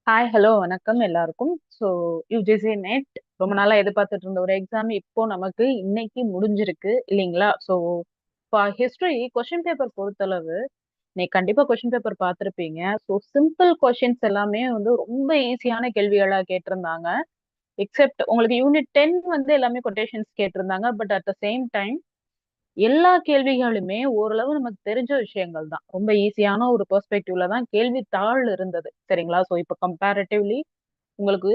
Hi hello வணக்கம் எல்லாருக்கும். So UGC net ரொம்ப நாளா எதிர்பார்த்துட்டு இருந்த ஒரு எக்ஸாம் இப்போ நமக்கு இன்னைக்கு முடிஞ்சிருக்கு இல்லைங்களா? ஸோ ஹிஸ்டரி கொஸ்டின் பேப்பர் பொறுத்தளவு நீ கண்டிப்பா கொஸ்டின் பேப்பர் பார்த்திருப்பீங்க. ஸோ சிம்பிள் கொஸ்டின்ஸ் எல்லாமே வந்து ரொம்ப ஈஸியான கேள்விகளா கேட்டிருந்தாங்க. எக்ஸெப்ட் உங்களுக்கு யூனிட் 10 வந்து எல்லாமே கொட்டேஷன்ஸ் கேட்டிருந்தாங்க. But at the same time எல்லா கேள்விகளுமே ஓரளவு நமக்கு தெரிஞ்ச விஷயங்கள் தான். ரொம்ப ஈஸியான ஒரு பெர்ஸ்பெக்டிவ்ல தான் கேள்வித்தாள் இருந்தது. சரிங்களா? ஸோ இப்போ கம்பேரிட்டிவ்லி உங்களுக்கு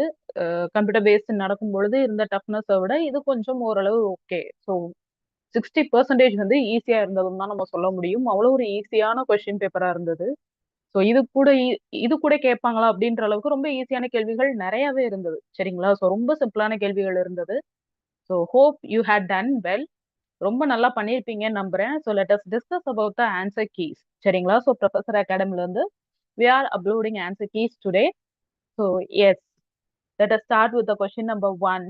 கம்ப்யூட்டர் பேஸ்ட் நடக்கும் பொழுது இருந்த டஃப்னஸை விட இது கொஞ்சம் ஓரளவு ஓகே. ஸோ 60% வந்து ஈஸியா இருந்ததுன்னு தான் நம்ம சொல்ல முடியும். அவ்வளவு ஒரு ஈஸியான கொஸ்டின் பேப்பரா இருந்தது. ஸோ இது கூட கேட்பாங்களா அப்படின்ற அளவுக்கு ரொம்ப ஈஸியான கேள்விகள் நிறையவே இருந்தது. சரிங்களா? ஸோ ரொம்ப சிம்பிளான கேள்விகள் இருந்தது. So hope you had done well. ரொம்ப நல்லா பண்ணியிருப்பீங்கன்னு நம்புறேன். So let us discuss about the answer keys. சரிங்களா? ஸோ ப்ரொஃபசர் அகாடமில இருந்து we are uploading answer keys today. So yes, let us start with the question number 1.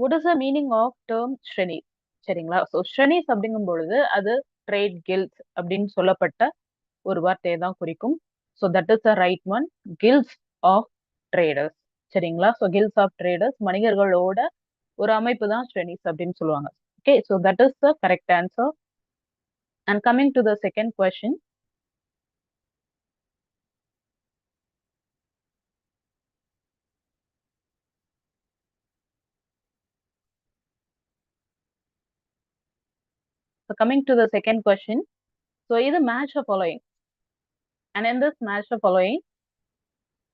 What is the meaning of term Shrenis? சரிங்களா? So Shrenis அப்படிங்கும் பொழுது அது trade கில்ட்ஸ் அப்படின்னு சொல்லப்பட்ட ஒரு வார்த்தையை தான் குறிக்கும். So that is the right one. Guilds of traders. சரிங்களா? ஸோ கில்ட்ஸ் ஆஃப் ட்ரேடர்ஸ் வணிகர்களோட ஒரு அமைப்பு தான் Shrenis அப்படின்னு சொல்லுவாங்க. Okay, so that is the correct answer. And coming to the second question. So coming to the second question. So either match the following. And in this match the following,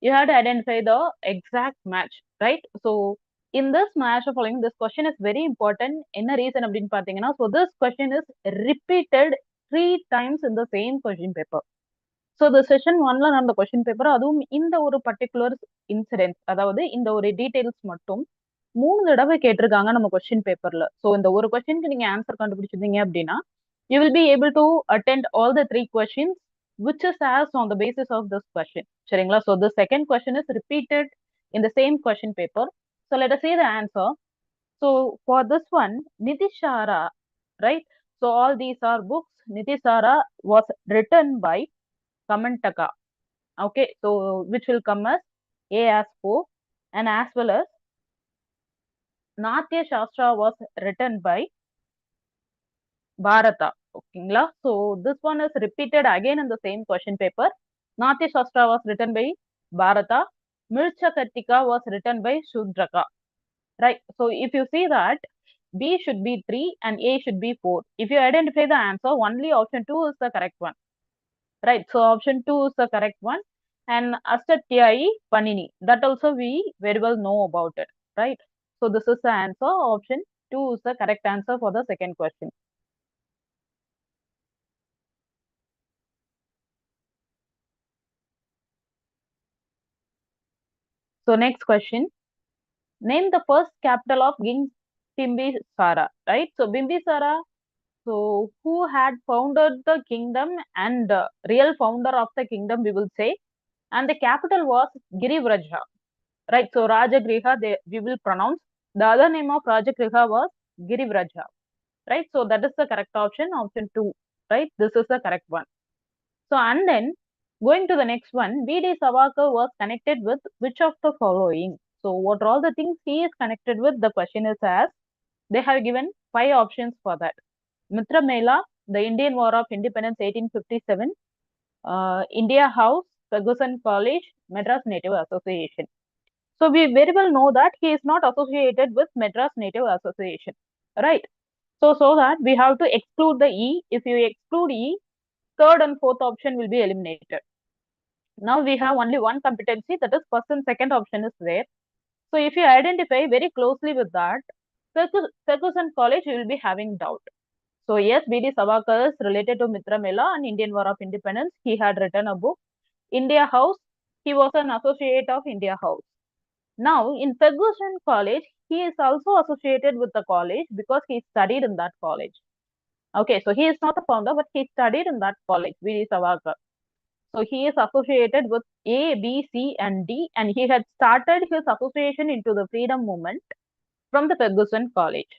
you have to identify the exact match, right? So in this match the following, this question is very important. என்ன reason அப்படின்னு பார்த்தீங்கன்னா, so this question is repeated 3 times in the same question paper. So இந்த session ஒன்ல நடந்த question paper, அதுவும் இந்த ஒரு particular incident, அதாவது இந்த ஒரு டீடைல்ஸ் மட்டும் 3 தடவை கேட்டிருக்காங்க நம்ம கொஸ்டின் பேப்பர்ல. ஸோ இந்த ஒரு கொஸ்டினுக்கு நீங்க ஆன்சர் கண்டுபிடிச்சிருந்தீங்க அப்படின்னா you will be able to attend all the 3 questions which is asked on the basis of this question. சரிங்களா? So the second question is repeated in the same question paper. So let us see the answer. So for this one, Nitishara, right? So all these are books. Nitishara was written by Kamantaka. Okay, so which will come as A as 4, and as well as Natya Shastra was written by Bharata. Okay, so this one is repeated again in the same question paper. Natya Shastra was written by Bharata. Mircha Kartika was written by Shudraka. Right, so if you see that B should be 3 and A should be 4. If you identify the answer, only option 2 is the correct one. Right, so option 2 is the correct one. And Astatyai Panini, that also we very well know about it, right? So this is the answer. Option 2 is the correct answer for the second question. So next question, name the first capital of King Bimbisara, right? So Bimbisara, so who had founded the kingdom and real founder of the kingdom, we will say, and the capital was Girivraja, right? So Rajagriha, we will pronounce. The other name of Rajagriha was Girivraja, right? So that is the correct option, option 2, right? This is the correct one. So and then going to the next one, B.D. Savarkar was connected with which of the following? So what are all the things he is connected with? The question is asked. They have given 5 options for that. Mitra Mela, the Indian War of Independence 1857, India House, Ferguson College, Madras Native Association. So we very well know that he is not associated with Madras Native Association, right? So that we have to exclude the E. If you exclude E, third and fourth option will be eliminated. Now we have only one competency, that is first and second option is there. So if you identify very closely with that, Ferguson College, you will be having doubt. So yes, B.D. Savarkar is related to Mitra Mela and Indian War of Independence. He had written a book. India House, he was an associate of India House. Now in Ferguson College, he is also associated with the college because he studied in that college. Okay, so he is not a founder, but he studied in that college, V.D. Savarkar. So he is associated with A, B, C, and D, and he had started his association into the freedom movement from the Ferguson College,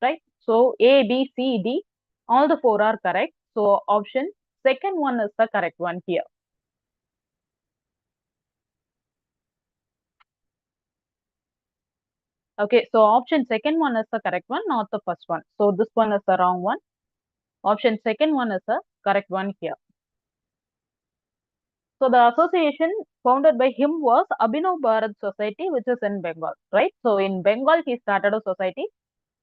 right? So A, B, C, D, all the 4 are correct. So option second one is the correct one here. Okay, so option second one is the correct one, not the first one. So this one is the wrong one. Option second one is the correct one here. So the association founded by him was Abhinav Bharat Society, which is in Bengal, right? So in Bengal, he started a society.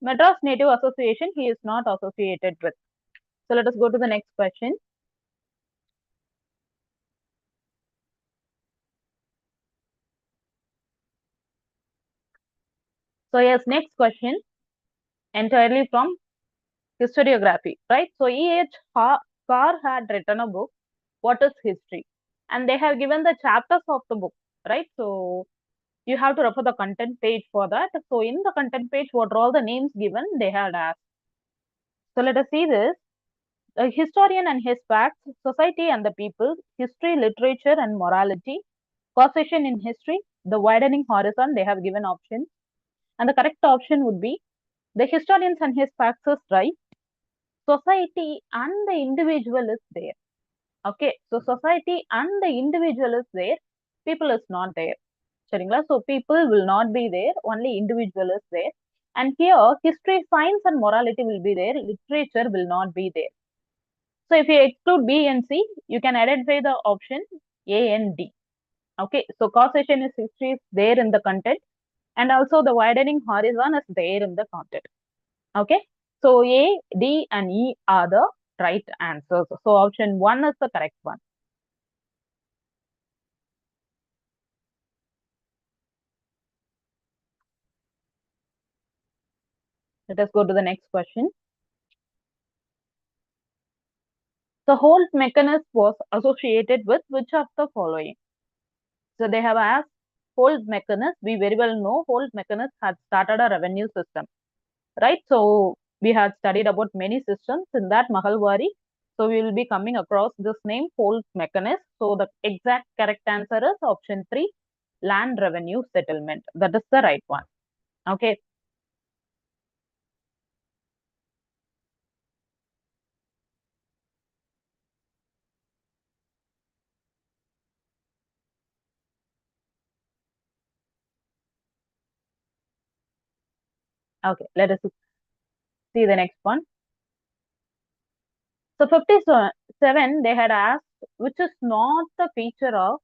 Madras Native Association, he is not associated with. So let us go to the next question. So yes, next question entirely from historiography, right? So E.H. Carr had written a book, What is History? And they have given the chapters of the book, right? So you have to refer the content page for that. So in the content page, what are all the names given they had asked. So let us see this. A historian and his facts, society and the people, history, literature and morality, causation in history, the widening horizon, they have given options. And the correct option would be the historians and his facts is right. Society and the individual is there. Okay, so society and the individual is there, people is not there. சரிங்களா? So people will not be there, only individual is there. And here, history, science and morality will be there, literature will not be there. So if you exclude B and C, you can identify the option A and D. Okay, so causation is history is there in the content, and also the widening horizon is there in the content. Okay, so A, D, and E are the right answers. So option 1 is the correct one. Let us go to the next question. The Holt mechanism was associated with which of the following? So they have asked Holt mechanism. We very well know Holt mechanism had started a revenue system, right? So we had studied about many systems in that Mahalwari. So we will be coming across this name Holt mechanism. So the exact correct answer is option 3, land revenue settlement. That is the right one. Okay. Okay. Let us see the next one. So 57, they had asked which is not the feature of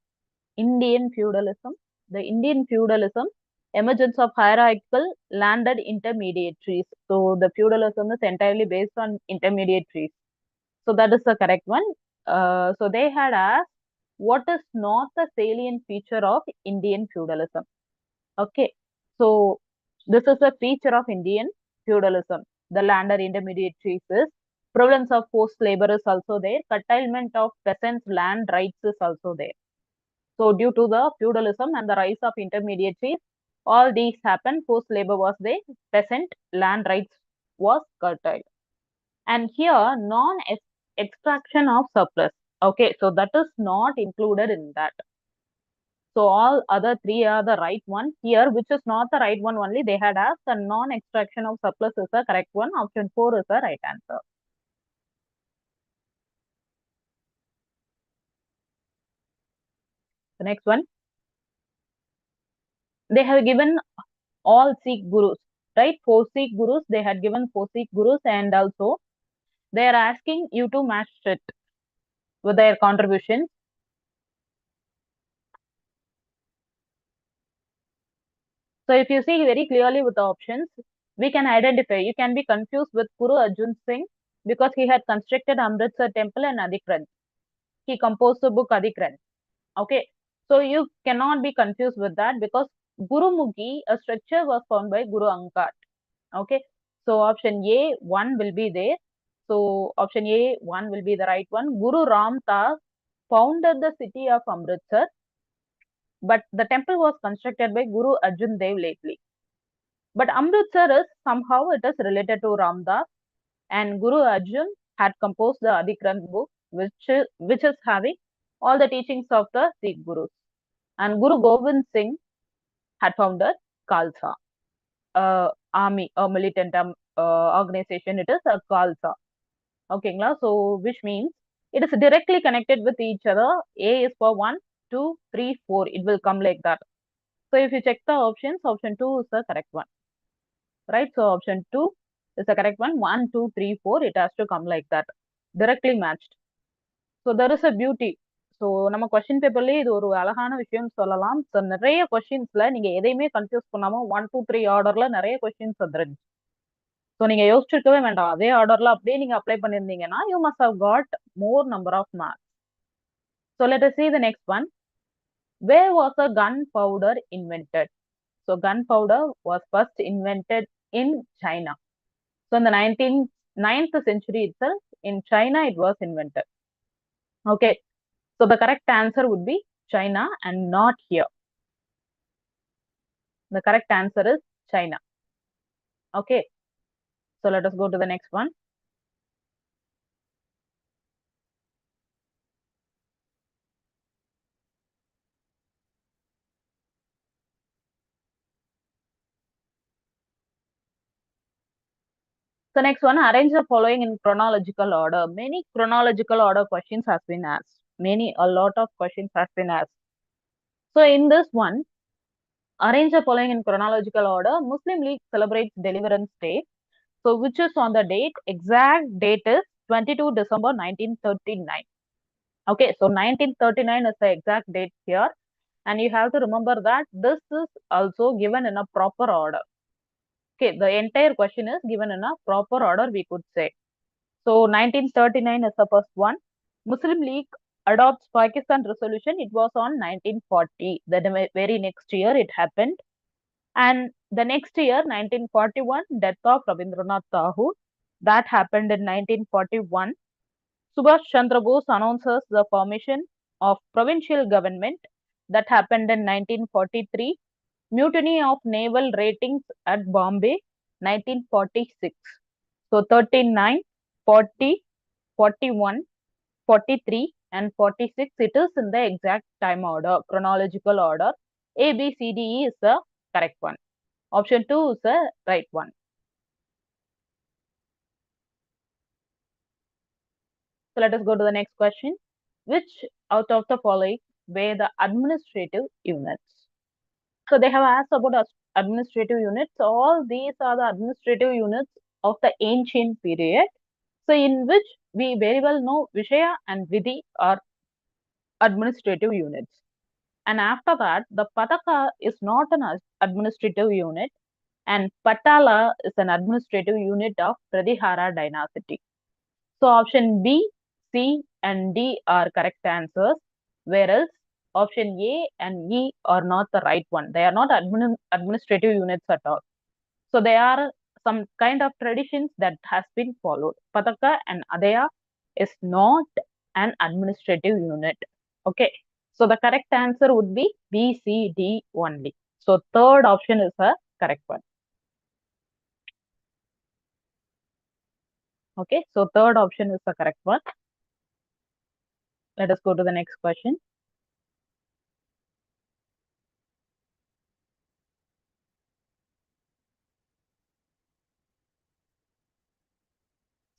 Indian feudalism. The Indian feudalism, emergence of hierarchical landed intermediaries. So the feudalism is entirely based on intermediaries. So that is the correct one. So they had asked what is not the salient feature of Indian feudalism. Okay. So this is a feature of Indian feudalism. The landed intermediaries is prevalence of forced labor is also there. Curtailment of peasants' land rights is also there. So due to the feudalism and the rise of intermediaries, all these happened. Forced labor was there. Peasant land rights was curtailed. And here, non-extraction of surplus. Okay, so that is not included in that. So all other three are the right one. Here, which is not the right one only, they had asked the non-extraction of surplus is the correct one. Option 4 is the right answer. The next one, they have given all Sikh gurus, right? 4 Sikh gurus, they had given 4 Sikh gurus, and also they are asking you to match it with their contributions. So if you see very clearly with the options, we can identify. You can be confused with Guru Arjun Singh because he had constructed Amritsar temple and Adi Granth. He composed the book Adi Granth. Okay, so you cannot be confused with that because Guru Mukhi, a structure was found by Guru Angad. Okay, so option A 1 will be there. So option A 1 will be the right one. Guru Ram Das founded the city of Amritsar, but the temple was constructed by Guru Arjun Dev lately. But Amritsar is somehow it is related to Ramdas, and Guru Arjun had composed the Adi Granth book, which is having all the teachings of the Sikh Gurus. And Guru Gobind Singh had founded Khalsa, army, a militant organization. It is a Khalsa. Okay, so which means it is directly connected with each other. A is for 1, 2, 3, 4. It will come like that. So if you check the options, option 2 is the correct one. right? So option 2 is the correct one. 1, 2, 3, 4, it has to come like that, directly matched. So there is a beauty. So நம்ம question பேப்பர்லயே இது ஒரு அழகான விஷயம் சொல்லலாம். So நிறைய கொஸ்டின்ஸ்ல நீங்க எதையுமே confuse பண்ணாம 1, 2, 3 ஆர்டர்ல நிறைய கொஸ்டின்ஸ் வந்துருந்துச்சு. ஸோ நீங்க யோசிச்சிருக்கவே வேண்டாம். அதே ஆர்டர்ல அப்படியே நீங்க அப்ளை பண்ணிருந்தீங்கன்னா you must have got more number of marks. So let us see the next one. Where was the gunpowder invented? So gunpowder was first invented in China. So in the 9th century itself, in China it was invented. Okay. So the correct answer would be China and not here. The correct answer is China. Okay. So let us go to the next one. So next one, arrange the following in chronological order. Many chronological order questions has been asked. A lot of questions has been asked. So in this one, arrange the following in chronological order. Muslim League celebrates Deliverance Day. So which is on the date? Exact date is 22 December 1939. Okay, so 1939 is the exact date here. And you have to remember that this is also given in a proper order. Okay, the entire question is given in a proper order, we could say. So 1939 is the first one. Muslim League adopts Pakistan resolution. It was on 1940. The very next year it happened. And the next year, 1941, death of Rabindranath Tagore. That happened in 1941. Subhash Chandra Bose announces the formation of provincial government. That happened in 1943. Mutiny of naval ratings at Bombay, 1946. So 39, 40, 41, 43, and 46. It is in the exact time order, chronological order. A, B, C, D, E is the correct one. Option 2 is the right one. So let us go to the next question. Which out of the following were the administrative units? So they have asked about administrative units. All these are the administrative units of the ancient period. So in which we very well know Vishaya and Vidhi are administrative units. And after that, the Pataka is not an administrative unit, and Patala is an administrative unit of Pratihara dynasty. So option B, C, and D are correct answers, whereas option A and E are not the right one. They are not administrative units at all. So they are some kind of traditions that has been followed. Pataka and Adaya is not an administrative unit. Okay. So the correct answer would be B, C, D only. So third option is the correct one. Okay. So third option is the correct one. Let us go to the next question.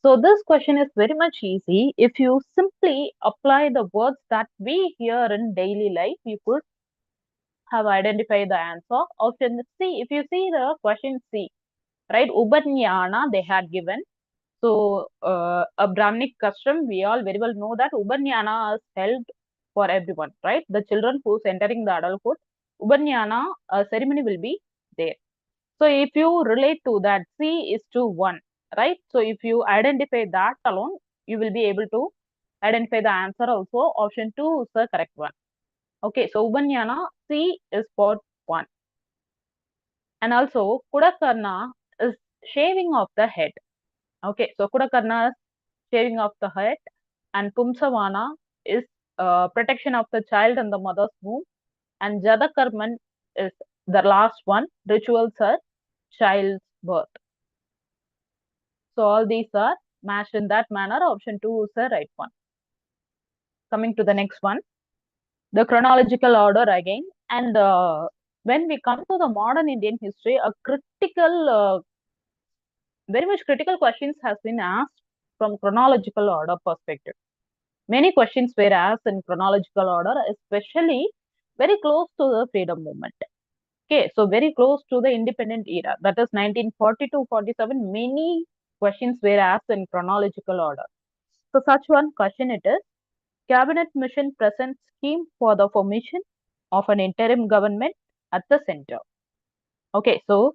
So this question is very much easy. If you simply apply the words that we hear in daily life, you could have identified the answer. Option C, if you see the question C, right? Ubanyana they had given. So a Brahminic custom, we all very well know that Ubanyana is held for everyone, right? The children who's entering the adulthood, Ubanyana ceremony will be there. So if you relate to that, C is to 1, right? So if you identify that alone, you will be able to identify the answer also. Option 2 is the correct one. Okay, so Ubanyana, C is for 1. And also, Kudakarna is shaving of the head. Okay, so Kudakarna is shaving of the head, and Pumsavana is protection of the child and the mother's womb, and Jadakarman is the last one, rituals are child's birth. So all these are matched in that manner. Option 2 is the right one. Coming to the next one, the chronological order again. And when we come to the modern Indian history, a very much critical questions has been asked from chronological order perspective. Many questions were asked in chronological order, especially very close to the freedom movement. Okay, so very close to the independent era, that is 1940 to 47. Many questions were asked in chronological order. So such one question it is: Cabinet Mission presents scheme for the formation of an interim government at the center. Okay, so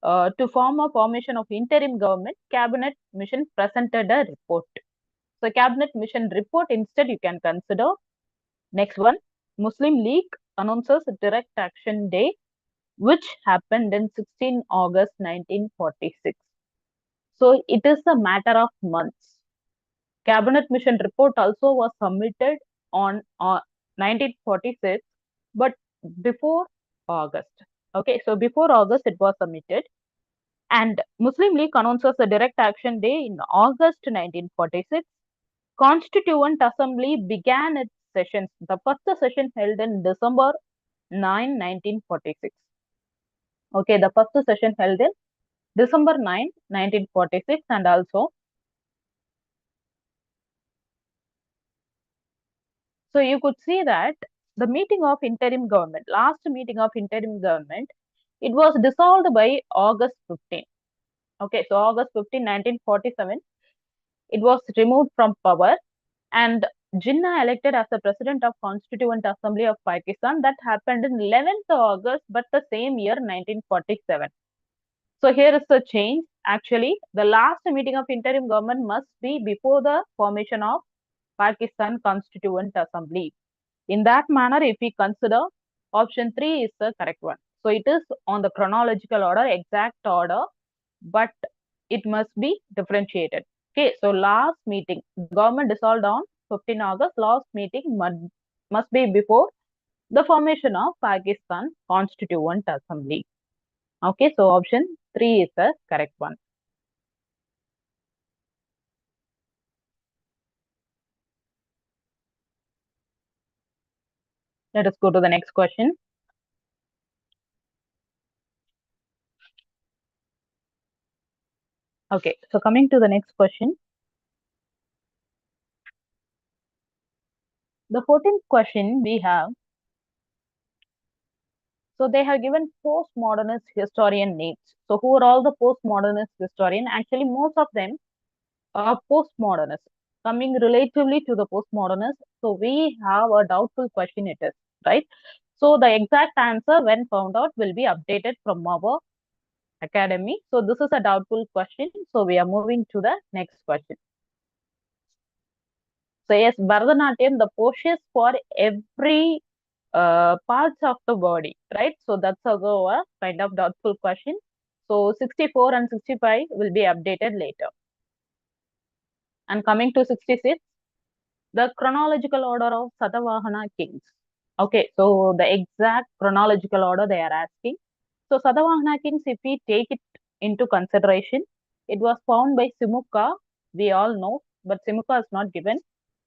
to form a formation of interim government, Cabinet Mission presented a report. So Cabinet Mission report instead you can consider. Next one, Muslim League announces Direct Action Day, which happened in 16 August 1946. So it is a matter of months. Cabinet Mission report also was submitted on 1946, but before August. Okay, so before August it was submitted. And Muslim League announces the Direct Action Day in August 1946. Constituent Assembly began its sessions. The first session held in December 9, 1946. Okay, the first session held in December 9, 1946, and also, so you could see that the meeting of interim government, last meeting of interim government, it was dissolved by August 15. Okay, so August 15, 1947, it was removed from power, and Jinnah elected as the president of Constituent Assembly of Pakistan. That happened in 11th August, but the same year, 1947. So here is the change. Actually, the last meeting of interim government must be before the formation of Pakistan Constituent Assembly. In that manner, if we consider, option 3 is the correct one. So it is on the chronological order, exact order, but it must be differentiated. Okay, so last meeting, government dissolved on 15 August, last meeting must be before the formation of Pakistan Constituent Assembly. Okay, so option 3 is the correct one. Let us go to the next question. Okay, so coming to the next question. The 14th question we have. So they have given postmodernist historian names. So who are all the postmodernist historian? Actually, most of them are postmodernist, coming relatively to the postmodernist. So we have a doubtful question it is, right? So the exact answer when found out will be updated from our academy. So this is a doubtful question. So we are moving to the next question. So yes, Bharatanatyam, the poses for every parts of the body, right? So that's also a kind of doubtful question. So 64 and 65 will be updated later. And coming to 66, the chronological order of Satavahana kings. Okay, so the exact chronological order they are asking. So Satavahana kings, if we take it into consideration, it was found by Simukka, we all know, but Simukka is not given.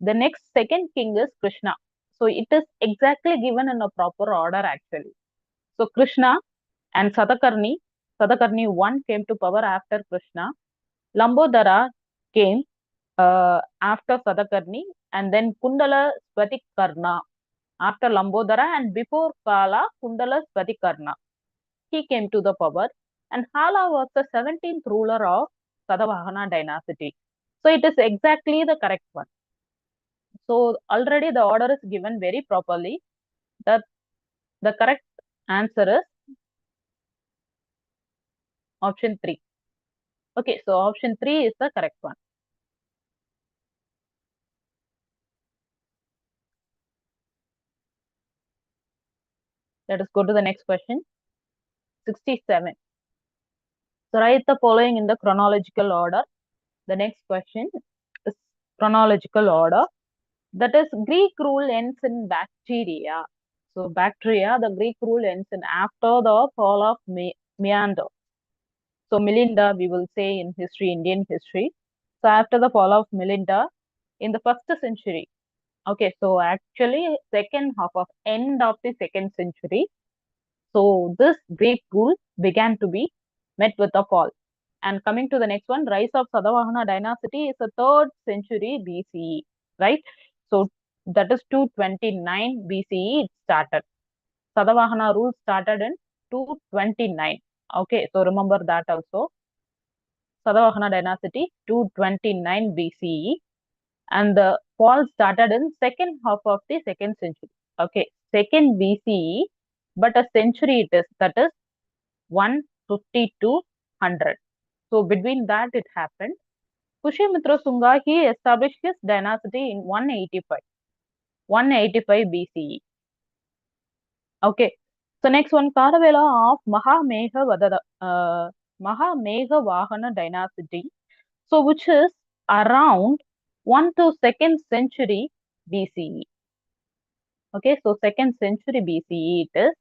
The next second king is Krishna. So it is exactly given in a proper order actually. So Krishna and Satakarni, Satakarni 1 came to power after Krishna. Lambodara came after Satakarni, and then Kundala Svatikarna after Lambodara, and before Kala, Kundala Svatikarna. He came to the power, and Hala was the 17th ruler of Satavahana dynasty. So it is exactly the correct one. So already the order is given very properly. The correct answer is option 3. Okay, so option 3 is the correct one. Let us go to the next question. 67. So write the following in the chronological order. The next question is chronological order. That is, Greek rule ends in Bactria. So Bactria, the Greek rule ends in after the fall of Meander. So Melinda, we will say in history, Indian history. So after the fall of Melinda, in the first century. Okay, so actually second half of end of the second century. So this Greek rule began to be met with a fall. And coming to the next one, rise of Satavahana dynasty is the 3rd century BCE, right? So that is 229 BCE it started. Satavahana rule started in 229. Okay, so remember that also. Satavahana dynasty 229 BCE, and the fall started in second half of the second century. Okay, second BCE, but a century it is, that is 150 to 100. So between that it happened. Pushyamitra Sunga, he established his dynasty in 185 BCE. Okay, so next one, Karavela of Mahamegha Vahana dynasty. So which is around 1 to 2nd century BCE. Okay, so 2nd century BCE it is,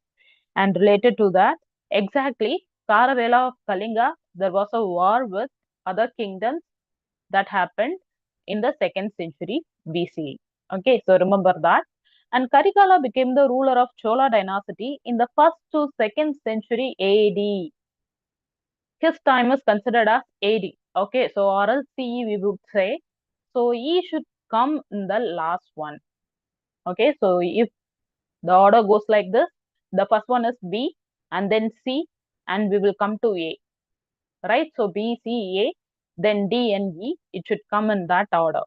and related to that, exactly, Karavela of Kalinga, there was a war with other kingdoms that happened in the 2nd century BCE. Okay, so remember that. And Karikala became the ruler of Chola dynasty in the 1st to 2nd century AD. His time is considered as AD. Okay, so or else CE we would say. So E should come in the last one. Okay, so if the order goes like this, the first one is B and then C, and we will come to A. Right? So B, C, A, then D and E. It should come in that order.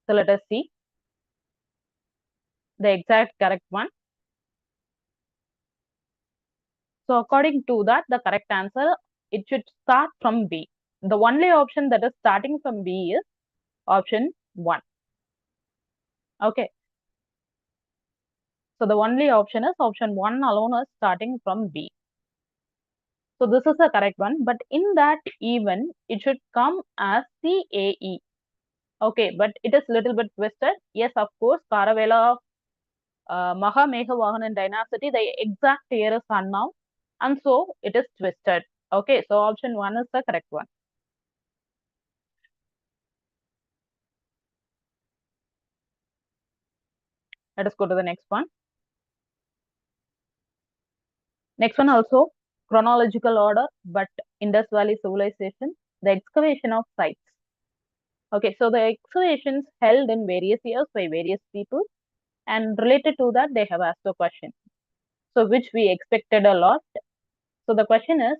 So let us see the exact correct one. So according to that, the correct answer, it should start from B. The only option that is starting from B is option 1. Okay. So the only option is option 1 alone is starting from B. So this is the correct one. But in that even, it should come as CAE. Okay, but it is little bit twisted. Yes, of course, Karavela of Mahamegha dynasty, the exact year is unknown. And so it is twisted. Okay, so option 1 is the correct one. Let us go to the next one. Next one also chronological order, but Indus Valley civilization, the excavation of sites. Okay, so the excavations held in various years by various people, and related to that, they have asked a question. So which we expected a lot. So the question is,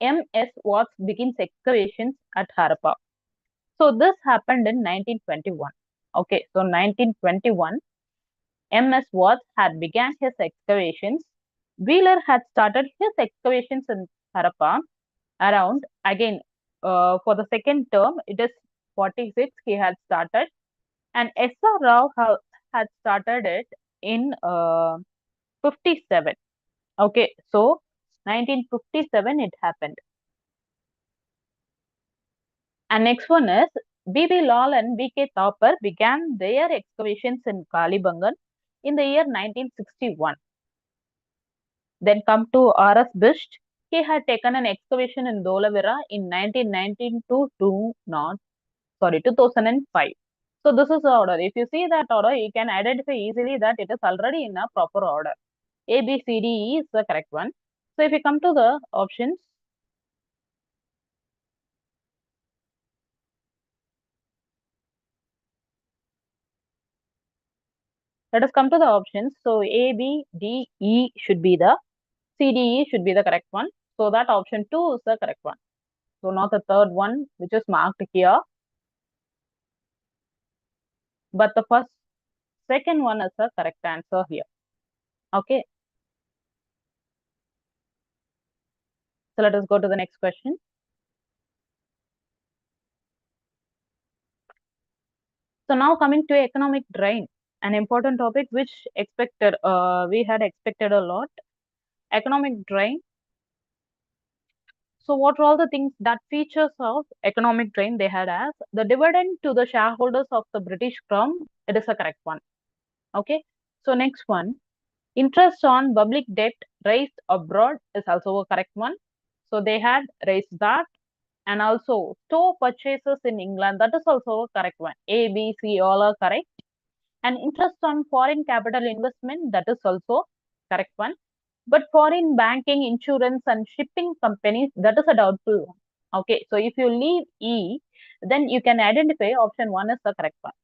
M.S. Watts begins excavations at Harappa. So this happened in 1921. Okay, so 1921, M.S. Watts had began his excavations. Wheeler had started his excavations in Harappa around, again, for the second term, it is 46 he had started, and S.R. Rao had started it in 57. Okay, so 1957 it happened. And next one is B.B. Lal and B.K. Thapar began their excavations in Kalibangan in the year 1961. Then come to R.S. Bisht. He had taken an excavation in Dholavira in 1919 to 2005. So this is the order. If you see that order, you can identify easily that it is already in a proper order. A, B, C, D, E is the correct one. So if you come to the options, let us come to the options. So A, B, D, E should be the, C, D, E should be the correct one. So that option 2 is the correct one. So not the third one, which is marked here, but the second one is the correct answer here. Okay. So let us go to the next question. So now coming to economic drain, an important topic which we had expected a lot. Economic drain. So what are all the things that features of economic drain they had as the dividend to the shareholders of the British Crown? It is a correct one. Okay. So next one, interest on public debt raised abroad is also a correct one. So they had raised that, and also store purchases in England, that is also a correct one. A, B, C all are correct. And interest on foreign capital investment, that is also correct one. But foreign banking, insurance, and shipping companies, that is a doubtful one. Okay, so if you leave E, then you can identify option 1 is the correct one.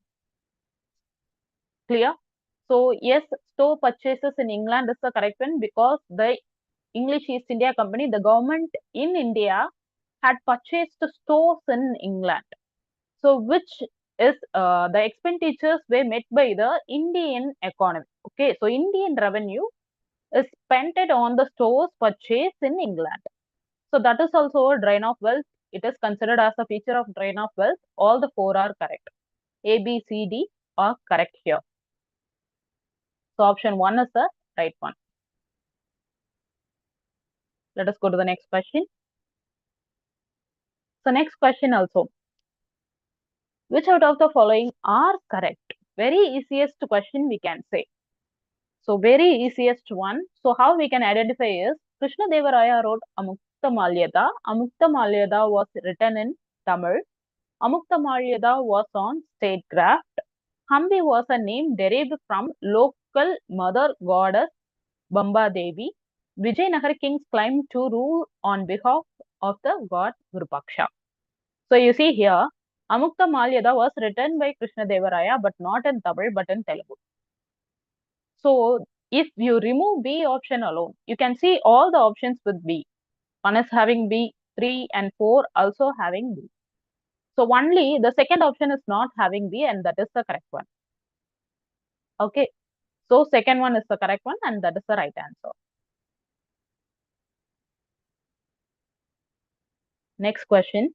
Clear? So yes, store purchases in England is the correct one because the English East India Company, the government in India had purchased stores in England. So which is the expenditures were met by the Indian economy. Okay, so Indian revenue is spent on the stores purchased in England. So that is also a drain of wealth. It is considered as a feature of drain of wealth. All the four are correct. A, B, C, D are correct here. So option 1 is the right one. Let us go to the next question. So next question also. Which out of the following are correct? Very easiest question we can say. So very easiest one. So how we can identify is Krishna Deva Raya wrote Amukta Malyada. Amukta Malyada was written in Tamil. Amukta Malyada was on statecraft. Hambi was a name derived from local mother goddess Bamba Devi. Vijayanagar kings claimed to rule on behalf of the god Virupaksha. So you see here, Amukta Malyada was written by Krishna Deva Raya, but not in Tamil, but in Telugu. So if you remove B option alone, you can see all the options with B. One is having B, 3 and 4 also having B. So only the second option is not having B, and that is the correct one. Okay. So second one is the correct one, and that is the right answer. Next question.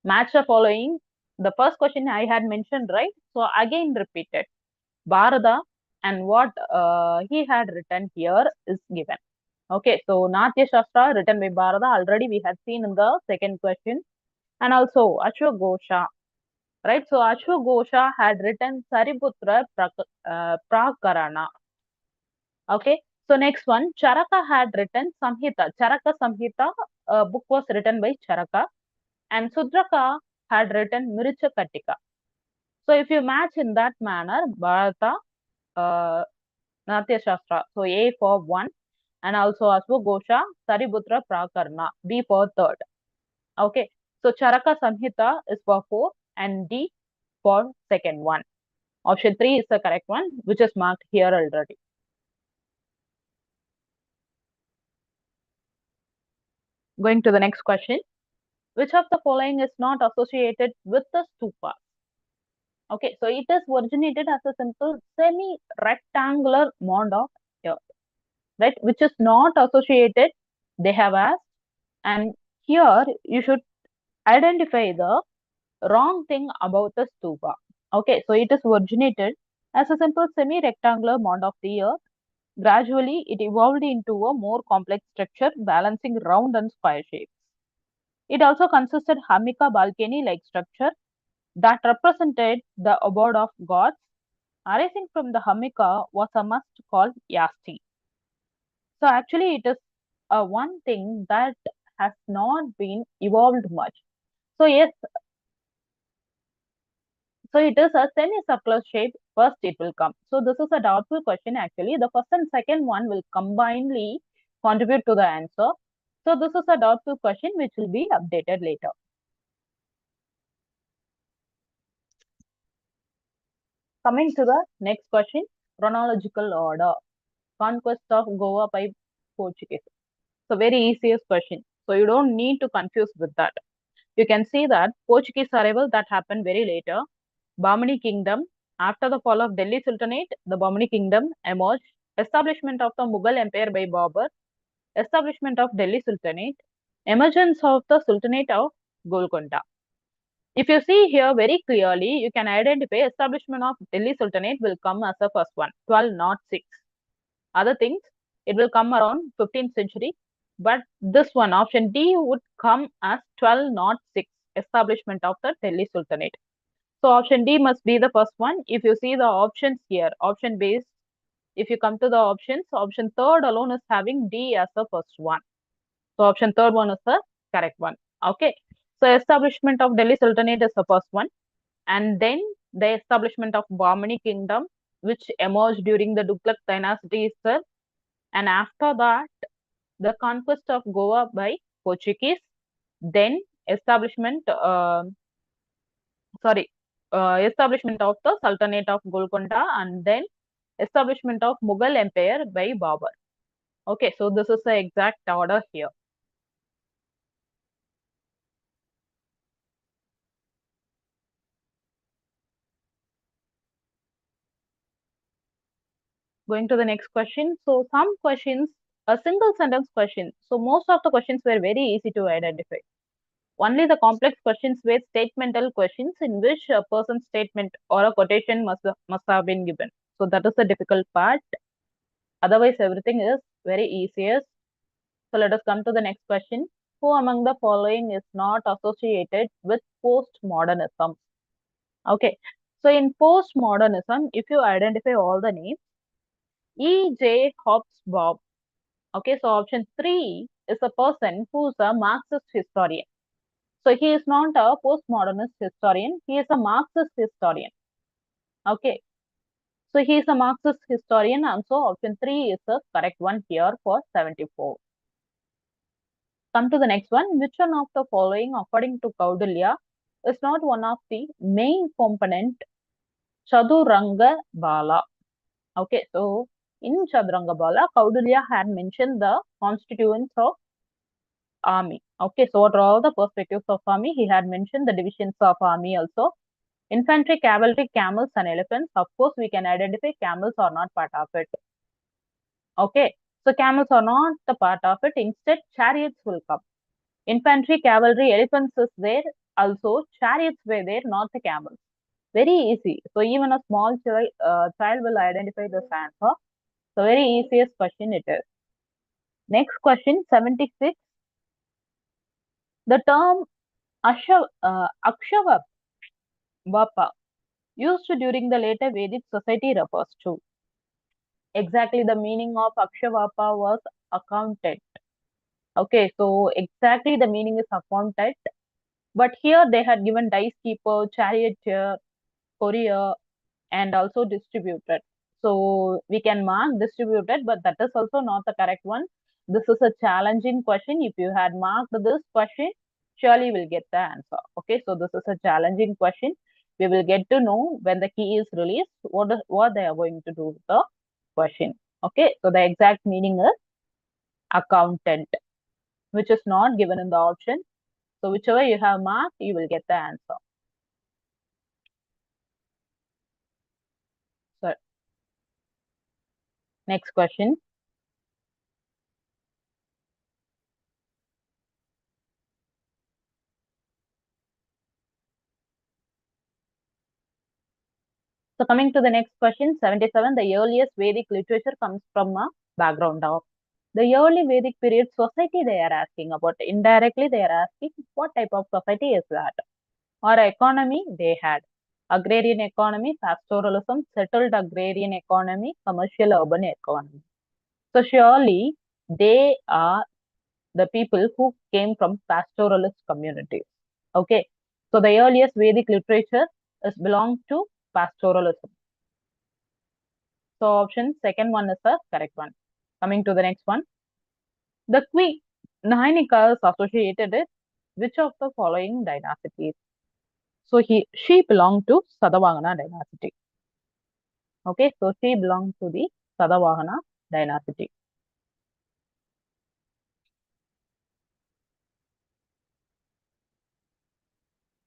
Match the following. The first question I had mentioned, right? So again repeated. Bharata and what he had written here is given. Okay, so Natya Shastra written by Bharata already we had seen in the second question. And also Ashwagosha, right? So Ashwagosha had written Sariputra Prakarana. Okay, so next one, Charaka had written Samhita. Charaka Samhita book was written by Charaka, and Sudraka had written Mricha Katika. So if you match in that manner, Bharata, Natya Shastra, so A for 1, and also Ashwagosha, Sariputra Prakarna, B for 3rd. Okay, so Charaka Samhita is for 4 and D for second one. Option 3 is the correct one, which is marked here already. Going to the next question. Which of the following is not associated with the stupa? Okay, so it is originated as a simple semi-rectangular mound of earth, right? Which is not associated, they have asked. And here you should identify the wrong thing about the stupa. Okay, so it is originated as a simple semi-rectangular mound of the earth. Gradually, it evolved into a more complex structure, balancing round and square shapes. It also consisted hamika balcony-like structure that represented the abode of gods. Arising from the hamika was a must called yasti. So actually, it is one thing that has not been evolved much. So yes, so it is a semicircular shape. First, it will come. So this is a doubtful question. Actually, the first and second one will combinedly contribute to the answer. So this is a doubtful question which will be updated later. Coming to the next question, chronological order. Conquest of Goa by Portuguese. So very easiest question. So you don't need to confuse with that. You can see that Portuguese arrival that happened very later. Bahmani kingdom. After the fall of Delhi Sultanate, the Bahmani kingdom emerged. Establishment of the Mughal Empire by Babur. Establishment of Delhi Sultanate. Emergence of the Sultanate of Golconda. If you see here very clearly, you can identify establishment of Delhi Sultanate will come as the first one, 1206. Other things, it will come around 15th century. But this one, option D, would come as 1206, establishment of the Delhi Sultanate. So option D must be the first one. If you see the options here, option based, if you come to the options, option third alone is having D as the first one. So option third one is the correct one. Okay. So establishment of Delhi Sultanate is the first one. And then the establishment of Bahmani kingdom, which emerged during the Tughlaq dynasty is the, and after that, the conquest of Goa by Portuguese, then establishment, sorry, establishment of the Sultanate of Golconda, and then establishment of Mughal Empire by Babur. Okay, so this is the exact order here. Going to the next question. So some questions, a single sentence question. So most of the questions were very easy to identify. Only the complex questions were statemental questions in which a person's statement or a quotation must have been given. So that is the difficult part. Otherwise, everything is very easiest. So let us come to the next question. Who among the following is not associated with postmodernism? Okay. So in postmodernism, if you identify all the names, E.J. Hobsbawm. Okay, so option 3 is a person who's a Marxist historian. So he is not a postmodernist historian, he is a Marxist historian. Okay, so he is a Marxist historian, and so option 3 is the correct one here for 74. Come to the next one. Which one of the following, according to Kaudalya, is not one of the main component Chaduranga Bala? Okay, so in Chaduranga Bala, Kaudalya had mentioned the constituents of army. Okay, so what are all the perspectives of army? He had mentioned the divisions of army also. Infantry, cavalry, camels, and elephants. Of course, we can identify camels are not part of it. Okay, so camels are not the part of it. Instead, chariots will come. Infantry, cavalry, elephants is there. Also, chariots were there, not the camels. Very easy. So even a small child will identify this answer. So very easiest question it is. Next question, 76. The term Akshava Vapa used during the later Vedic society refers to. Exactly the meaning of Akshavapa was accountant. Okay, so exactly the meaning is accountant. But here they had given dice keeper, charioteer, courier, and also distributed. So we can mark distributed, but that is also not the correct one. This is a challenging question. If you had marked this question, surely you will get the answer. Okay, so this is a challenging question. We will get to know when the key is released, what they are going to do with the question. Okay, so the exact meaning is accountant, which is not given in the option. So whichever you have marked, you will get the answer. So next question. So coming to the next question, 77, the earliest Vedic literature comes from a background of the early Vedic period society they are asking about. Indirectly, they are asking what type of society is that? Or economy they had. Agrarian economy, pastoralism, settled agrarian economy, commercial urban economy. So surely they are the people who came from pastoralist communities. Okay. So the earliest Vedic literature is belongs to pastoralism. So option second one is the correct one. Coming to the next one. The Queen Nahanika is associated with which of the following dynasties? So she belonged to Sadavahana dynasty. Okay, so she belonged to the Sadavahana dynasty.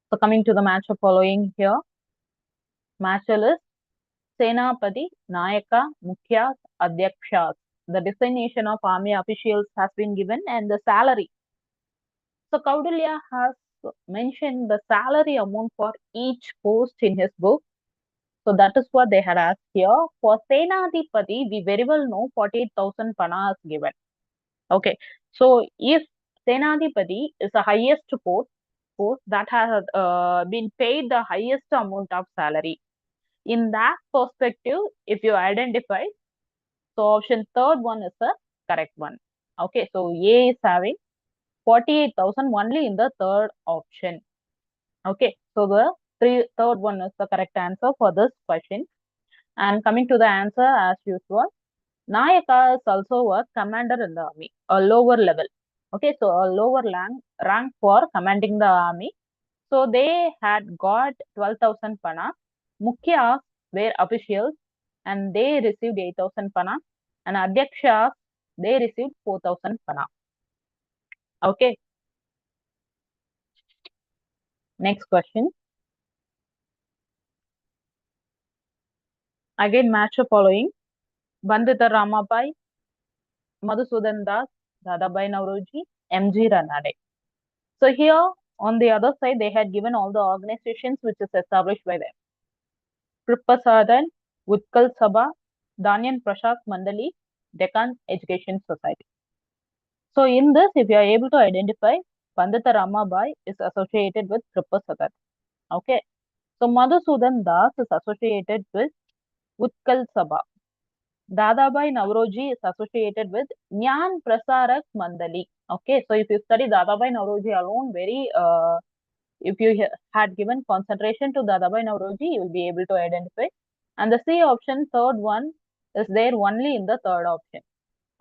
So coming to the match of following here. Match list Senapati, Nayaka, Mukhyas, Adhyakshas. The designation of army officials has been given and the salary. So Kaudalya has mentioned the salary amount for each post in his book. So that is what they had asked here. For Senadipati, we very well know 48,000 panas given. Okay. So if Senadipati is the highest post that has been paid the highest amount of salary. In that perspective, if you identify, so option third one is the correct one. Okay. So A is having 48,000 only in the third option. Okay. So the third one is the correct answer for this question. And coming to the answer as usual, Nayaka is also a commander in the army, a lower level. Okay, so a lower rank for commanding the army. So they had got 12,000 pana. Mukhyas were officials and they received 8,000 pana. And Adhyakshas, they received 4,000 pana. Okay. Next question. Again, match the following. Bandita Ramabai, Madhusudan Das, Dadabhai Nauroji, M.G. Ranade. So here on the other side, they had given all the organizations which is established by them. Kripasadan, Utkal Sabha, Danyan Prashak Mandali, Deccan Education Society. So in this, if you are able to identify, Pandita Ramabai is associated with Kripasadan. Okay. So Madhusudan Das is associated with Utkal Sabha. Dadabhai Nauroji is associated with Jnana Prasarak Mandali. Okay, so if you study Dadabhai Nauroji alone, if you had given concentration to Dadabhai Nauroji, you will be able to identify. And the C option, third one, is there only in the third option.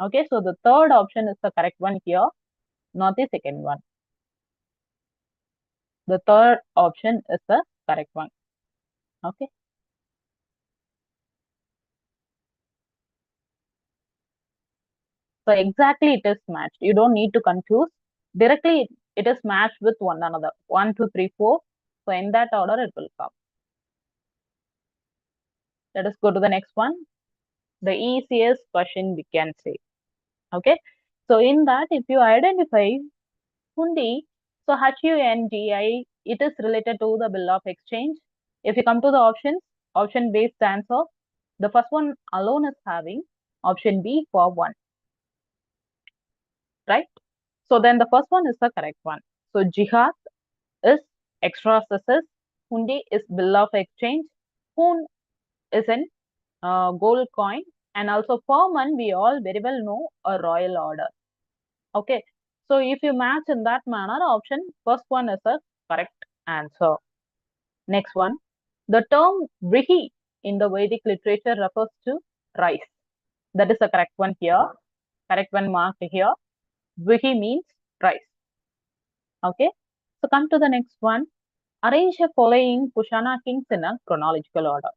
Okay, so the third option is the correct one here, not the second one. The third option is the correct one. Okay. So exactly it is matched. You don't need to confuse. Directly it is matched with one another. 1, 2, 3, 4. So in that order it will come. Let us go to the next one. The easiest question we can say. Okay. So in that, if you identify Hundi, so HUNDI, it is related to the bill of exchange. If you come to the options, option B stands for the first one alone is having option B for 1. Right? So then the first one is the correct one. So jihad is extra success. Hundi is bill of exchange. Hun is an gold coin. And also Furman, we all very well know a royal order. Okay. So if you match in that manner, option first one is a correct answer. Next one. The term Vrihi in the Vedic literature refers to rice. That is the correct one here. Correct one marked here. Vrihi means rice. Okay. So come to the next one. Arrange the following Kushana kings in a chronological order.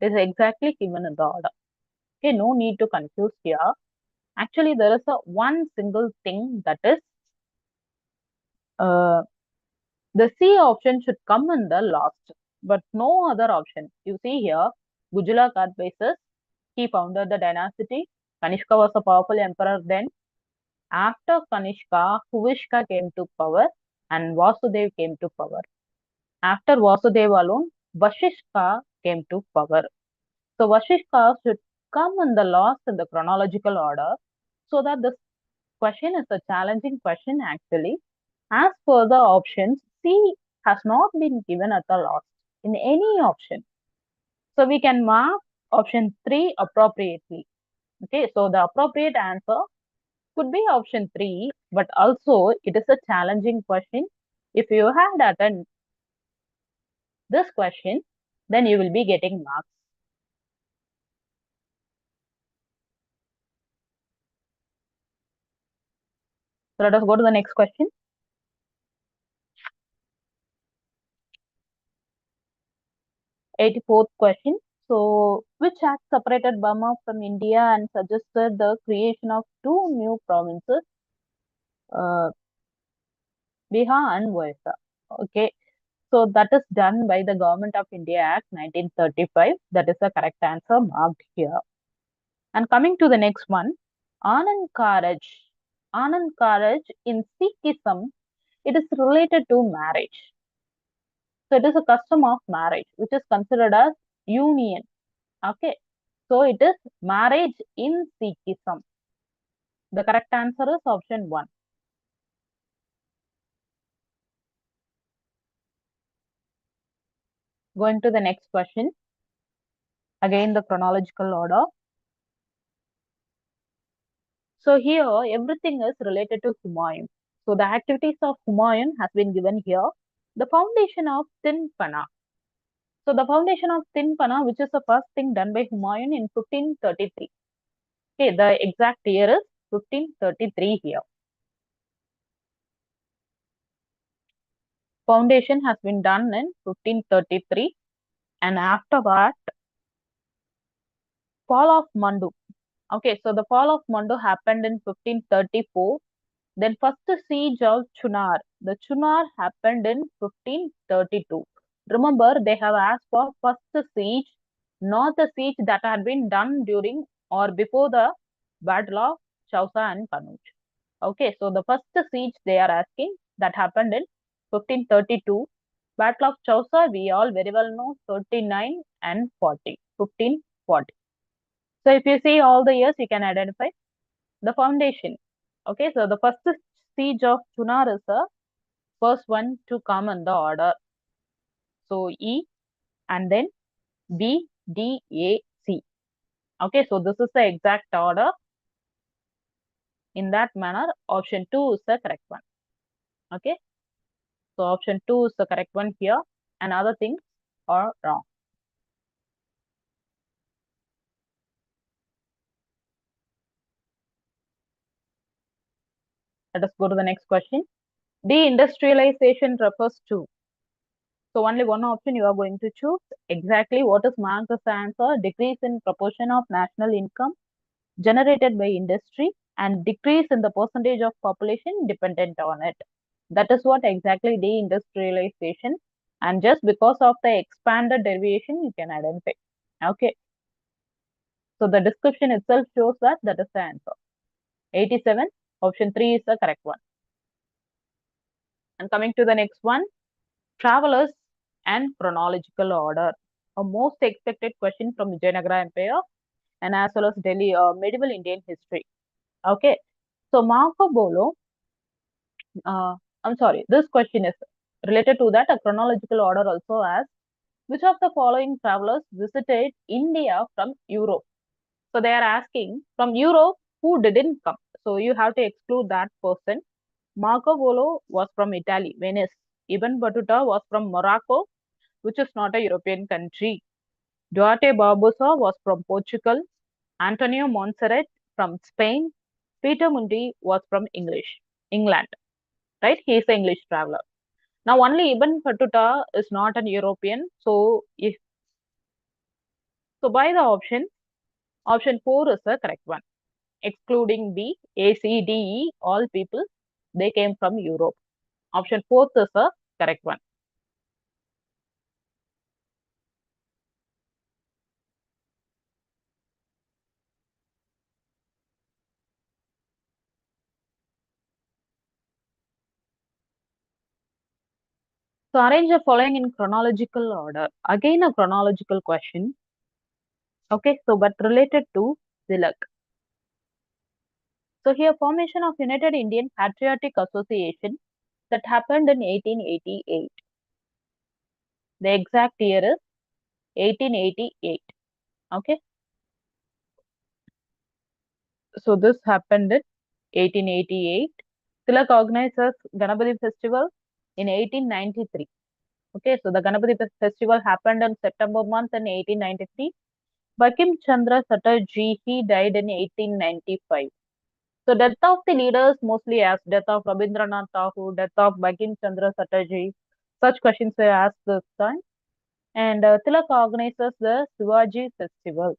It is exactly given in the order. Okay, no need to confuse here. Actually, there is a one single thing that is uh, the C option should come in the last, but no other option. You see here, Gujula Kadpaises, he founded the dynasty. Kanishka was a powerful emperor then. After Kanishka, Huvishka came to power and Vasudev came to power. After Vasudev alone, Vashishka came to power. So Vashishka should come in the last in the chronological order so that this question is a challenging question actually. As per the options, C has not been given at the last in any option. So we can mark option 3 appropriately. Okay, so the appropriate answer could be option 3, but also it is a challenging question. If you had attended this question, then you will be getting marks. So let us go to the next question. 84th question. So, which act separated Burma from India and suggested the creation of two new provinces, uh, Bihar and Orissa? Okay, so that is done by the Government of India Act 1935. That is the correct answer marked here. And coming to the next one, Anand Karaj. Anand Karaj in Sikhism, it is related to marriage. So it is a custom of marriage, which is considered as union. Okay. So it is marriage in Sikhism. The correct answer is option 1. Going to the next question. Again, the chronological order. So here, everything is related to Humayun. So the activities of Humayun has been given here. The foundation of Tinpana. So the foundation of Tinpana, which is the first thing done by Humayun in 1533. Okay, the exact year is 1533 here. foundation has been done in 1533, and after that, fall of Mandu. Okay, so the fall of Mandu happened in 1534. Then first siege of Chunar. The Chunar happened in 1532. Remember, they have asked for first siege, not the siege that had been done during or before the Battle of Chausa and Kanuj. Okay, so the first siege they are asking that happened in 1532. Battle of Chausa, we all very well know 39 and 40, 1540. So if you see all the years, you can identify the foundation. Okay, so the first siege of Chunar is the first one to come in the order. So E and then B, D, A, C. Okay, so this is the exact order. In that manner, option 2 is the correct one. Okay, so option 2 is the correct one here, and other things are wrong. Let us go to the next question. Deindustrialization refers to. So only one option you are going to choose. Exactly what is marked as the answer? Decrease in proportion of national income generated by industry and decrease in the percentage of population dependent on it. That is what exactly deindustrialization. And just because of the expanded derivation, you can identify. Okay. So the description itself shows that that is the answer. 87, option 3 is the correct one. And coming to the next one, travelers and chronological order. A most expected question from Vijayanagara Empire and as well as Delhi medieval Indian history. Okay. So Marco Polo, I'm sorry, this question is related to that. A chronological order also asks, which of the following travelers visited India from Europe? So they are asking from Europe who didn't come. So you have to exclude that person. Marco Polo was from Italy, Venice. Ibn Battuta was from Morocco, which is not a European country. Duarte Barbosa was from Portugal. Antonio Montserrat from Spain. Peter Mundi was from England, right? He is an English traveler. Now, only Ibn Battuta is not an European. So, if so, by the option 4 is the correct one. Excluding B, A, C, D, E, all people, they came from Europe. Option 4 is the correct one. So, arrange the following in chronological order. Again, a chronological question. Okay, so but related to Tilak. So, here, formation of United Indian Patriotic Association that happened in 1888. The exact year is 1888. Okay, so this happened in 1888. Tilak organizes Ganapati festival in 1893. Okay, so the Ganapati festival happened in September month in 1893. Bankim Chandra Chatterjee, he died in 1895. So death of the leaders mostly asked, death of Rabindranath Tagore, death of Bankim Chandra Chatterjee. Such questions were asked this time. And Tilak organizes the Shivaji festival.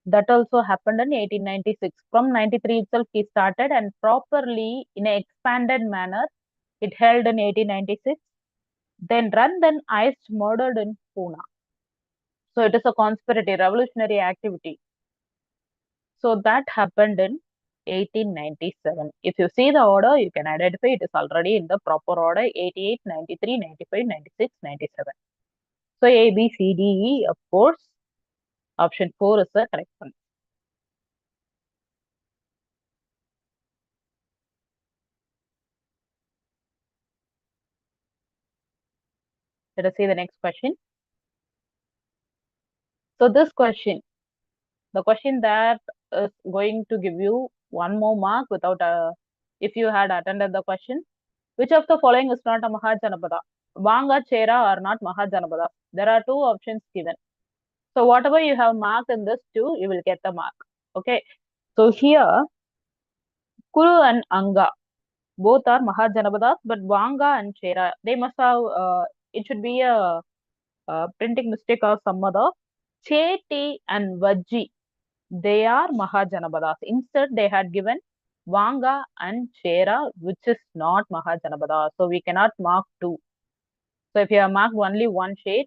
That also happened in 1896. From 93 itself, he started and properly in an expanded manner, it held in 1896. Then run, then iced, murdered in Pune. So it is a conspiracy, revolutionary activity. So that happened in 1897. If you see the order, you can identify it is already in the proper order 88, 93, 95, 96, 97. So A, B, C, D, E, of course, option 4 is the correct one. Let us see the next question. So this question, the question that is going to give you one more mark without if you had attended the question. Which of the following is not a Mahajanapada? Vanga, Chera are not Mahajanapada. There are two options given. So whatever you have marked in this two, you will get the mark. Okay. So here, Kuru and Anga. Both are Mahajanapadas, but Vanga and Chera, they must have, it should be a, printing mistake or some other. Cheti and Vajji, they are Mahajanapadas. Instead, they had given Vanga and Chera, which is not Mahajanapada. So we cannot mark two. So if you have marked only one shade,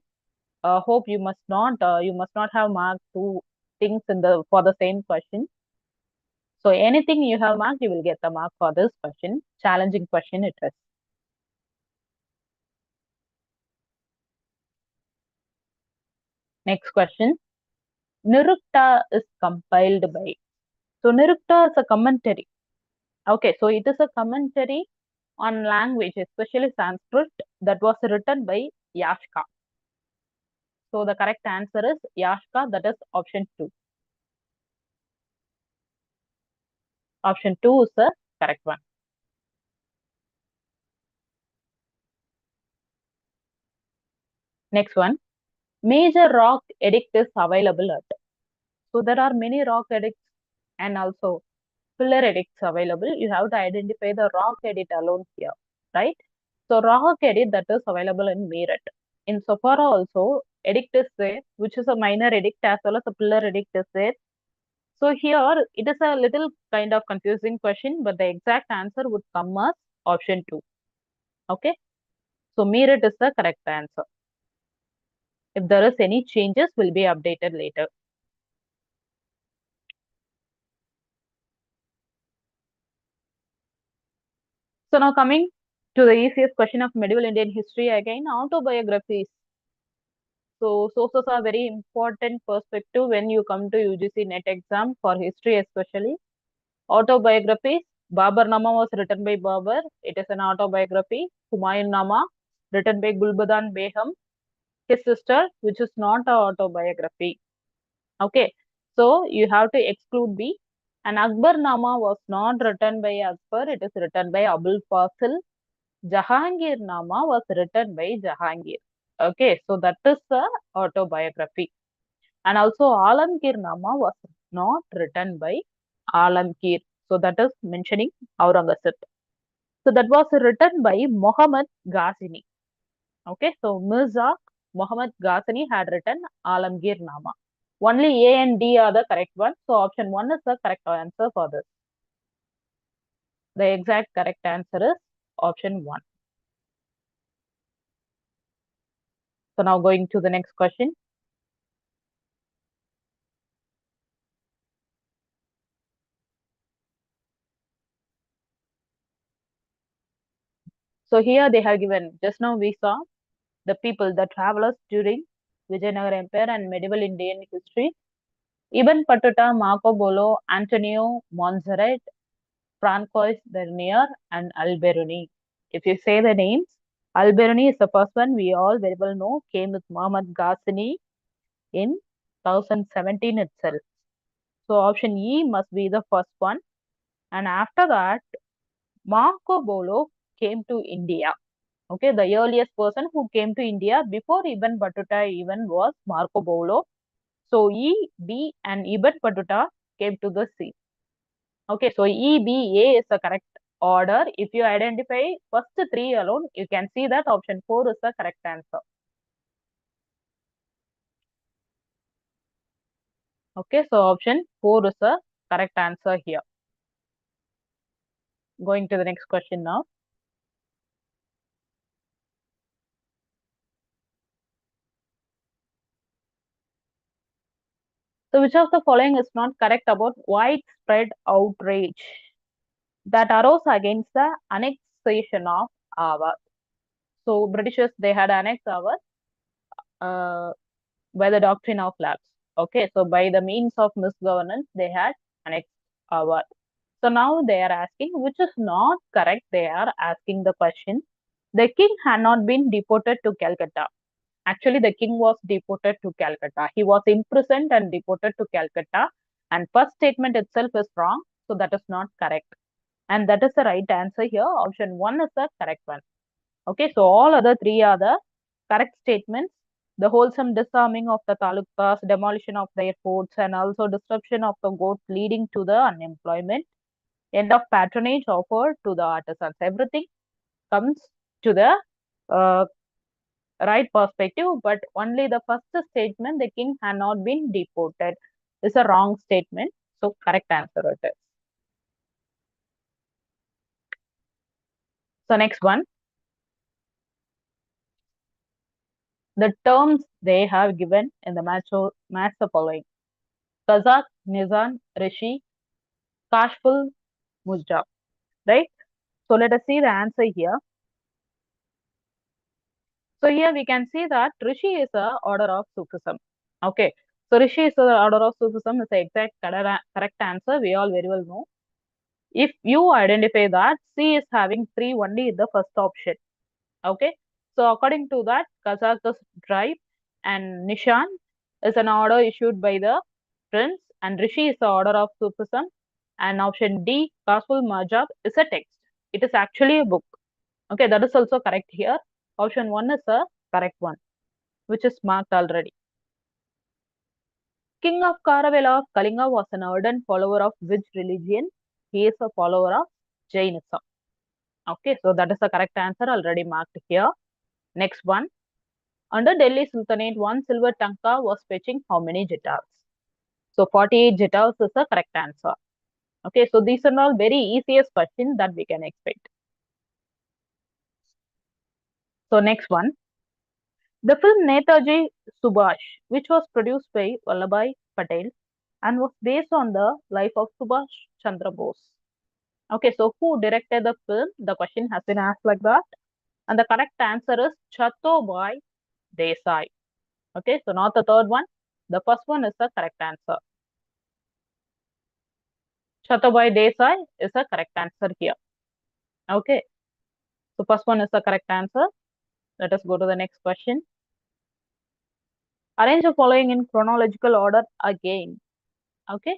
hope you must not have marked two things in the for the same question. So anything you have marked, you will get the mark for this question. Challenging question it is. Next question. Nirukta is compiled by. So Nirukta is a commentary. Okay, so it is a commentary on language, especially Sanskrit, that was written by Yashka. So the correct answer is Yashka, that is option 2. Option 2 is the correct one. Next one. Major rock edict is available at. So there are many rock edicts and also pillar edicts available. You have to identify the rock edit alone here, right? So rock edit that is available in Meerut. In Sopara also, edict is there, which is a minor edict as well as a pillar edict is there. So here it is a little kind of confusing question, but the exact answer would come as option 2. Okay. So Meerut is the correct answer. If there is any changes, will be updated later. So now coming to the easiest question of medieval Indian history again, autobiographies. So sources are very important perspective when you come to UGC NET exam for history especially. Autobiographies. Babar Nama was written by Babar. It is an autobiography. Humayun Nama, written by Gulbadan Begum, his sister, which is not an autobiography. Okay, so you have to exclude B. And Akbar Nama was not written by Akbar. It is written by Abul Fasil. Jahangir Nama was written by Jahangir. Okay, so that is the autobiography. And also Alamgir Nama was not written by Alamgir. So that is mentioning Aurangzeb. So that was written by Muhammad Ghazini. Okay, so Mirza Muhammad Ghazini had written Alamgir Nama. Only A and D are the correct ones. So option 1 is the correct answer for this. The exact correct answer is option 1. So now going to the next question. So here they have given, just now we saw the people, the travelers during Vijayanagara Empire and medieval Indian history. Ibn Battuta, Marco Polo, Antonio Monserrat, Francois Bernier, and Alberuni. If you say the names, Alberuni is the first one we all very well know, came with Muhammad Ghazni in 2017 itself. So option E must be the first one. And after that, Marco Polo came to India. Okay, the earliest person who came to India before Ibn Battuta even was Marco Polo. So E, B, and Ibn Battuta came to the sea. Okay, so E, B, A is the correct order. If you identify first three alone, you can see that option 4 is the correct answer. Okay, so option 4 is the correct answer here. Going to the next question now. So which of the following is not correct about widespread outrage that arose against the annexation of Awadh? So Britishers, they had annexed Awadh by the doctrine of lapse. Okay, so by the means of misgovernance, they had annexed Awadh. So now they are asking, which is not correct. They are asking the question. The king had not been deported to Calcutta. Actually, the king was deported to Calcutta. He was imprisoned and deported to Calcutta. And first statement itself is wrong. So that is not correct. And that is the right answer here. Option 1 is the correct one. Okay, so all other three are the correct statements. The wholesome disarming of the talukas, demolition of their forts, and also disruption of the goats leading to the unemployment. End of patronage offered to the artisans. Everything comes to the uh, right perspective, but only the first statement, the king had not been deported, is a wrong statement. So correct answer it is. So next one, the terms they have given in the match the following: Kazakh, Nizam, Rishi, Kashful, Mujab. Right? So let us see the answer here. So here we can see that Rishi is a order of Sufism. Okay. So Rishi is the order of Sufism is the exact correct answer. We all very well know. If you identify that C is having 3 only in the first option. Okay. So according to that, Kazakh's tribe and Nishan is an order issued by the prince, and Rishi is the order of Sufism, and option D, Kasul Majab, is a text. It is actually a book. Okay, that is also correct here. Option 1 is a correct one, which is marked already. King of Kharavela of Kalinga was an ardent follower of which religion? He is a follower of Jainism. Okay, so that is the correct answer already marked here. Next one. Under Delhi Sultanate, one silver tanka was fetching how many jetals? So 48 jetals is the correct answer. Okay, so these are all very easiest questions that we can expect. So next one. The film Netaji Subhash, which was produced by Vallabhai Patel and was based on the life of Subhash Chandra Bose. Okay, so who directed the film? The question has been asked like that. And the correct answer is Chattobai Desai. Okay, so not the third one. The first one is the correct answer. Chattobai Desai is the correct answer here. Okay, so first one is the correct answer. Let us go to the next question. Arrange the following in chronological order again. Okay,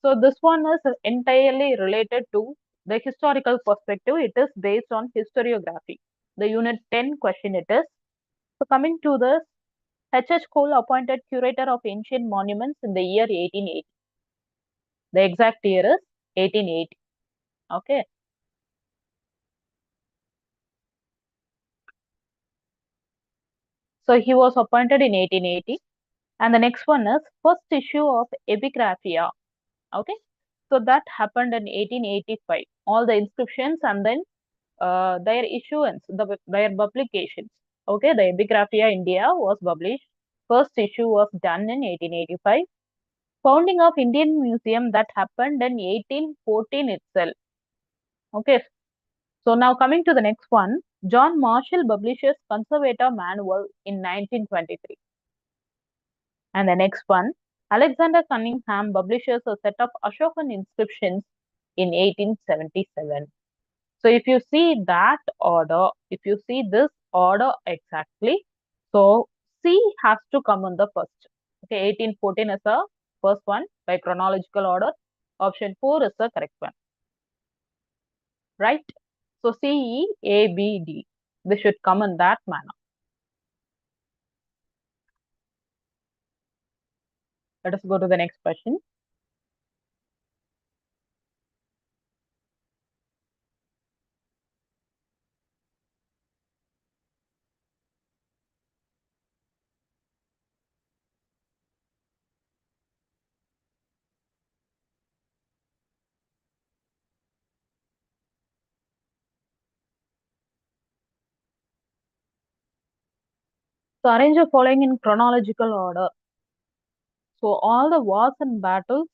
so this one is entirely related to the historical perspective. It is based on historiography. The unit 10 question it is. So coming to this, H.H. Cole appointed curator of ancient monuments in the year 1880. The exact year is 1880. Okay. So he was appointed in 1880. And the next one is first issue of Epigraphia. Okay. So that happened in 1885. All the inscriptions and then their issuance, their publications. Okay, the Epigraphia India was published. First issue was done in 1885. Founding of Indian Museum that happened in 1814 itself. Okay, so now coming to the next one, John Marshall publishes Conservator Manual in 1923. And the next one, Alexander Cunningham publishes a set of Ashokan inscriptions in 1877. So if you see that order, if you see this order exactly, so C has to come on the first. Okay, 1814 is the first one by chronological order. Option 4 is the correct one. Right? So C, E, A, B, D. This should come in that manner. Let us go to the next question. So arrange the following in chronological order. So all the wars and battles,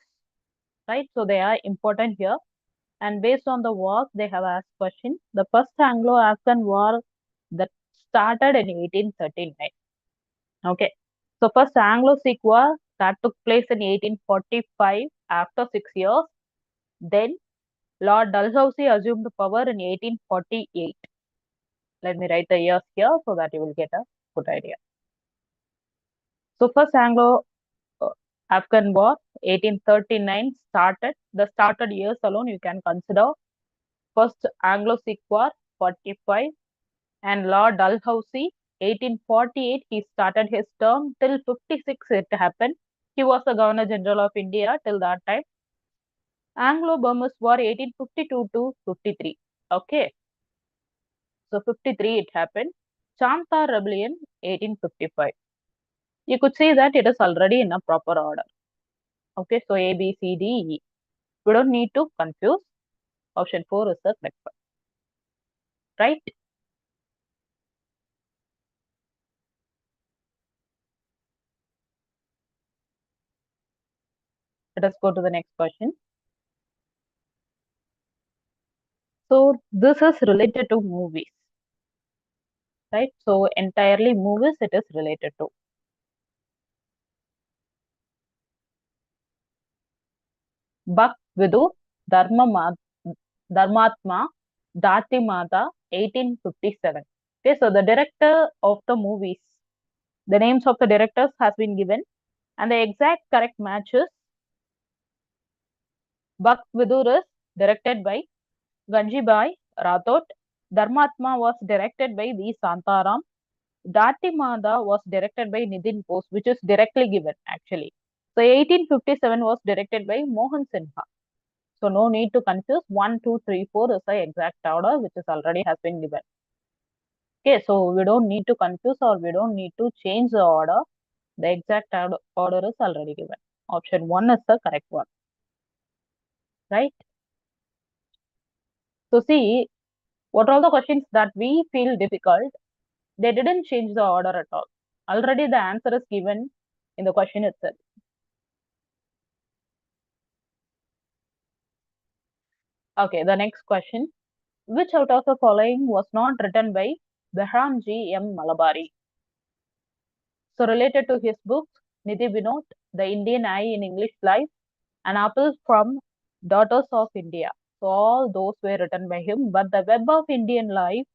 right? So they are important here. And based on the wars, they have asked question. The first Anglo-Afghan war that started in 1839. Okay. So first Anglo-Sikh war that took place in 1845 after 6 years. Then Lord Dalhousie assumed power in 1848. Let me write the years here so that you will get a good idea. So first Anglo-Afghan war, 1839 started. The started years alone you can consider. First Anglo-Sikh war, 45, and Lord Dalhousie, 1848, he started his term till 56 it happened. He was the Governor General of India till that time. Anglo-Burmese War 1852 to 53. Okay. So 53 it happened. Chantar Rebellion 1855. You could say that it is already in a proper order. Okay, so A, B, C, D, E. We don't need to confuse. Option 4 is the correct one. Right? Let us go to the next question. So this is related to movies. Right? So entirely movies it is related to. Bhakt Vidhu, Dharmatma, Datimata, 1857. Okay, so the director of the movies, the names of the directors has been given, and the exact correct match is Bhakt Vidhu is directed by Ganjibai Rathod. Dharmatma was directed by V. Santaram. Datimada was directed by Nitin Bose, which is directly given actually. So 1857 was directed by Mohan Sinha. So no need to confuse. 1, 2, 3, 4 is the exact order which is already has been given. Okay, so we don't need to confuse or we don't need to change the order. The exact order is already given. Option 1 is the correct one. Right? So see, what are all the questions that we feel difficult, they didn't change the order at all. Already the answer is given in the question itself. Okay, the next question. Which out of the following was not written by Behramji M. Malabari? So related to his books, Nidhi Vinod, The Indian Eye in English Life, An Apple from Daughters of India. So all those were written by him, but The Web of Indian Life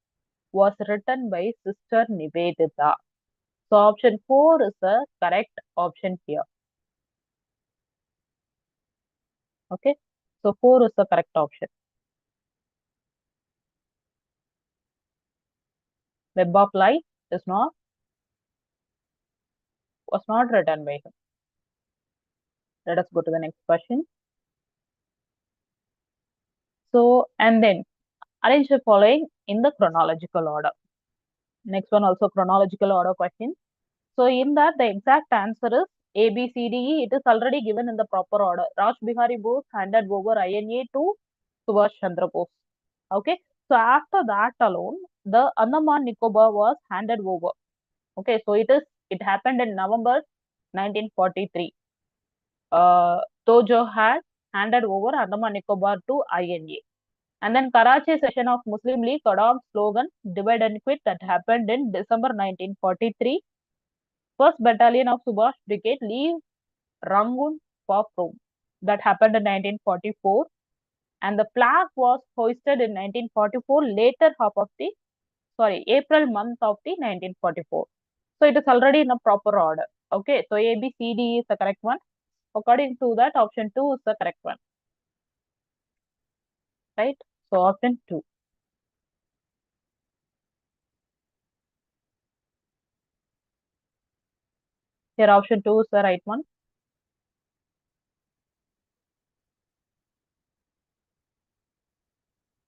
was written by Sister Nivedita. So option 4 is the correct option here. Okay. So 4 is the correct option. Web of Life is not was not written by him. Let us go to the next question. So and then arrange the following in the chronological order. Next one also chronological order question. So in that the exact answer is A, B, C, D, E. It is already given in the proper order. Raj Bihari Bose handed over INA to Subhash Chandra Bose. Okay. So after that alone, the Andaman Nicobar was handed over. Okay. So it happened in November 1943. Tojo had handed over Andaman Nicobar to INA. And then Karachi session of Muslim League adopts slogan divide and quit that happened in December 1943. First Battalion of Subhash Brigade leave Rangoon for Rome. That happened in 1944. And the flag was hoisted in 1944, later half of the, April month of the 1944. So it is already in a proper order. Okay, so A, B, C, D is the correct one. According to that, option 2 is the correct one. Right? So option 2. Here option 2 is the right one.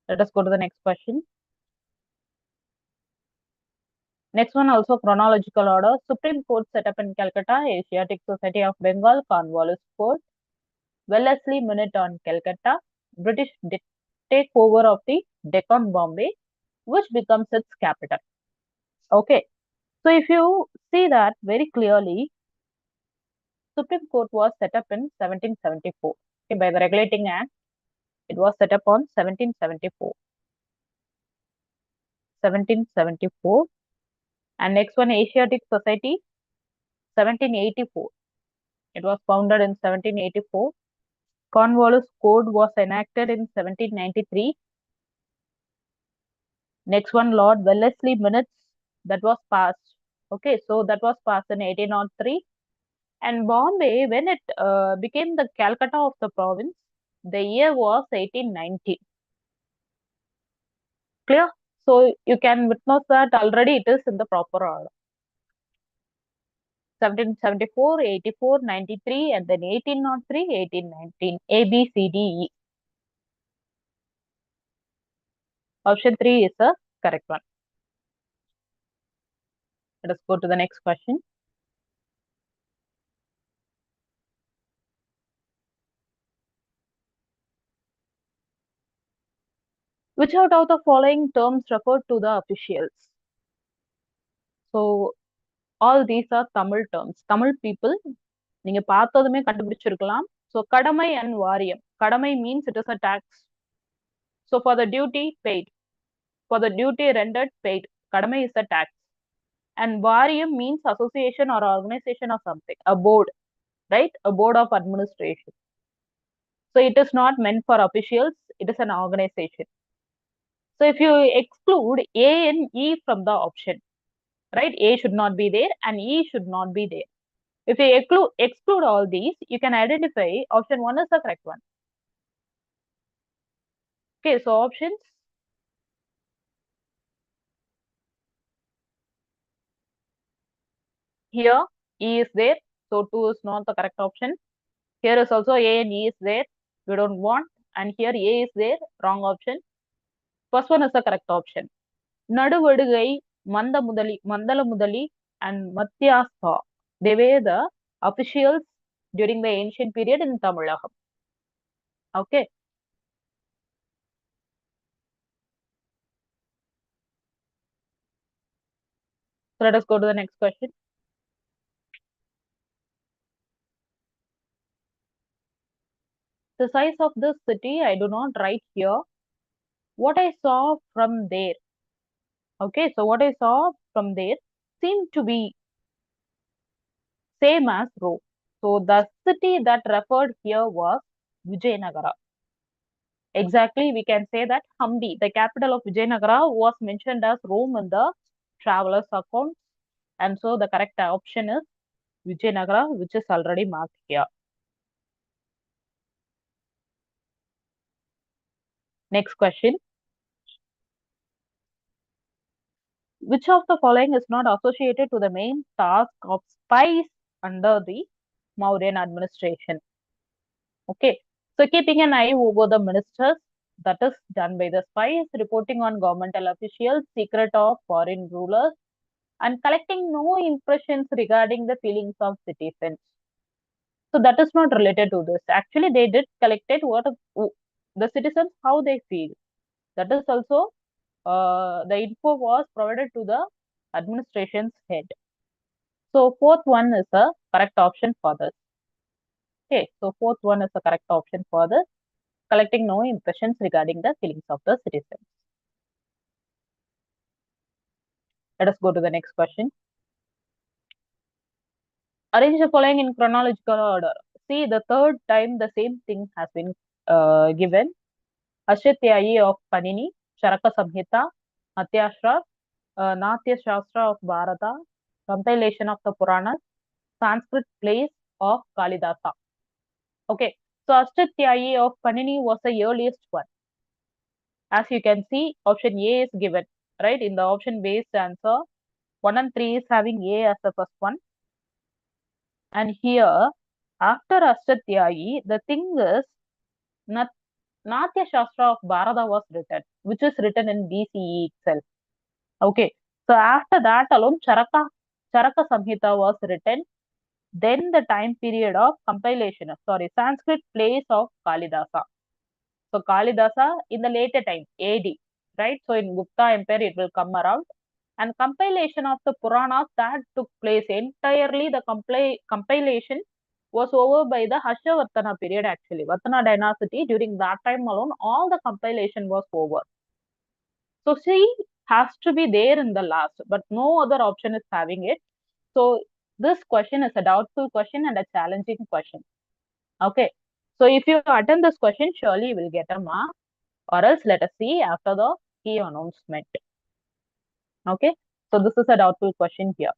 Let us go to the next question. Next one also chronological order. Supreme Court set up in Calcutta, Asiatic Society of Bengal, Cornwallis Court, Wellesley Minute on Calcutta, British takeover of the Deccan Bombay, which becomes its capital. Okay, so if you see that very clearly, Supreme Court was set up in 1774. Okay, by the Regulating Act, it was set up on 1774. 1774. And next one, Asiatic Society, 1784. It was founded in 1784. Cornwallis Code was enacted in 1793. Next one, Lord Wellesley Minutes, that was passed. Okay, so that was passed in 1803. And Bombay, when it became the Calcutta of the province, the year was 1890. Clear? So you can witness that already it is in the proper order. 1774, 84, 93, and then 1803, 1819. A, B, C, D, E. Option 3 is the correct one. Let us go to the next question. Which out of the following terms refer to the officials? So all these are Tamil terms. Tamil people, நீங்க பார்த்ததுமே கண்டுபிடிச்சிருக்கலாம். So கடமை and வாரியம். கடமை means it is a tax. So for the duty paid, for the duty rendered paid, கடமை is a tax. And வாரியம் means association or organization of something, a board, right? A board of administration. So it is not meant for officials, it is an organization. So if you exclude A and E from the option, right? A should not be there and E should not be there. If you exclude all these, you can identify option 1 is the correct one. Okay, so options. Here E is there, so 2 is not the correct option. Here is also A and E is there, we don't want. And here A is there, wrong option. First one is the correct option. Naduvadugai, Mandala Mudali, and Matyastha. They were the officials during the ancient period in Tamilakam. Okay. So let us go to the next question. The size of this city, I do not write here. What I saw from there. Okay, so what I saw from there seemed to be same as Rome. So the city that referred here was Vijayanagara. Exactly, we can say that Hampi, the capital of Vijayanagara, was mentioned as Rome in the traveler's account. And so the correct option is Vijayanagara, which is already marked here. Next question. Which of the following is not associated to the main task of spies under the Mauryan administration? Okay, so keeping an eye over the ministers, that is done by the spies, reporting on governmental officials, secret of foreign rulers, and collecting no impressions regarding the feelings of citizens. So that is not related to this. Actually, they did collected what the citizens how they feel. That is also the info was provided to the administration's head. So fourth one is the correct option for this. Okay, so fourth one is the correct option for this, collecting no impressions regarding the feelings of the citizens. Let us go to the next question. Arrange the following in chronological order. See, the third time the same thing has been given. Ashtatyayi of Panini, Charaka Samhita, Natyashra, Natya Shastra of Bharata, compilation of the Puranas, Sanskrit plays of Kalidasa. Okay, so Ashtatyayi of Panini was the earliest one. As you can see, option A is given, right? In the option based answer, 1 and 3 is having A as the first one. And here, after Ashtatyayi, the thing is, Natya Shastra of Bharata was written, which is written in BCE itself. Okay, so after that alone, Charaka Samhita was written. Then the time period of compilation, Sanskrit plays of Kalidasa. So Kalidasa in the later time, AD, right? So in Gupta Empire, it will come around. And compilation of the Puranas that took place entirely, the compilation was over by the Harshavartana period actually. Vartana dynasty, during that time alone, all the compilation was over. So C has to be there in the last, but no other option is having it. So this question is a doubtful question and a challenging question. Okay. So if you attend this question, surely you will get a mark, or else let us see after the key announcement. Okay. So this is a doubtful question here.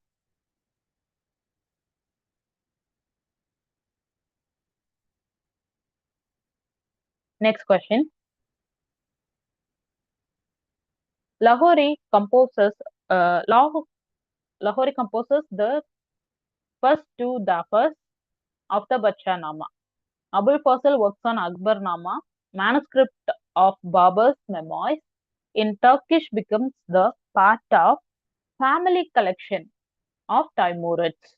Next question. Lahori composes Lahori composes the first two dafas of the Bacha Nama. Abul Fasal works on Akbar Nama, manuscript of Babur's memoirs, in Turkish becomes the part of family collection of Timurids.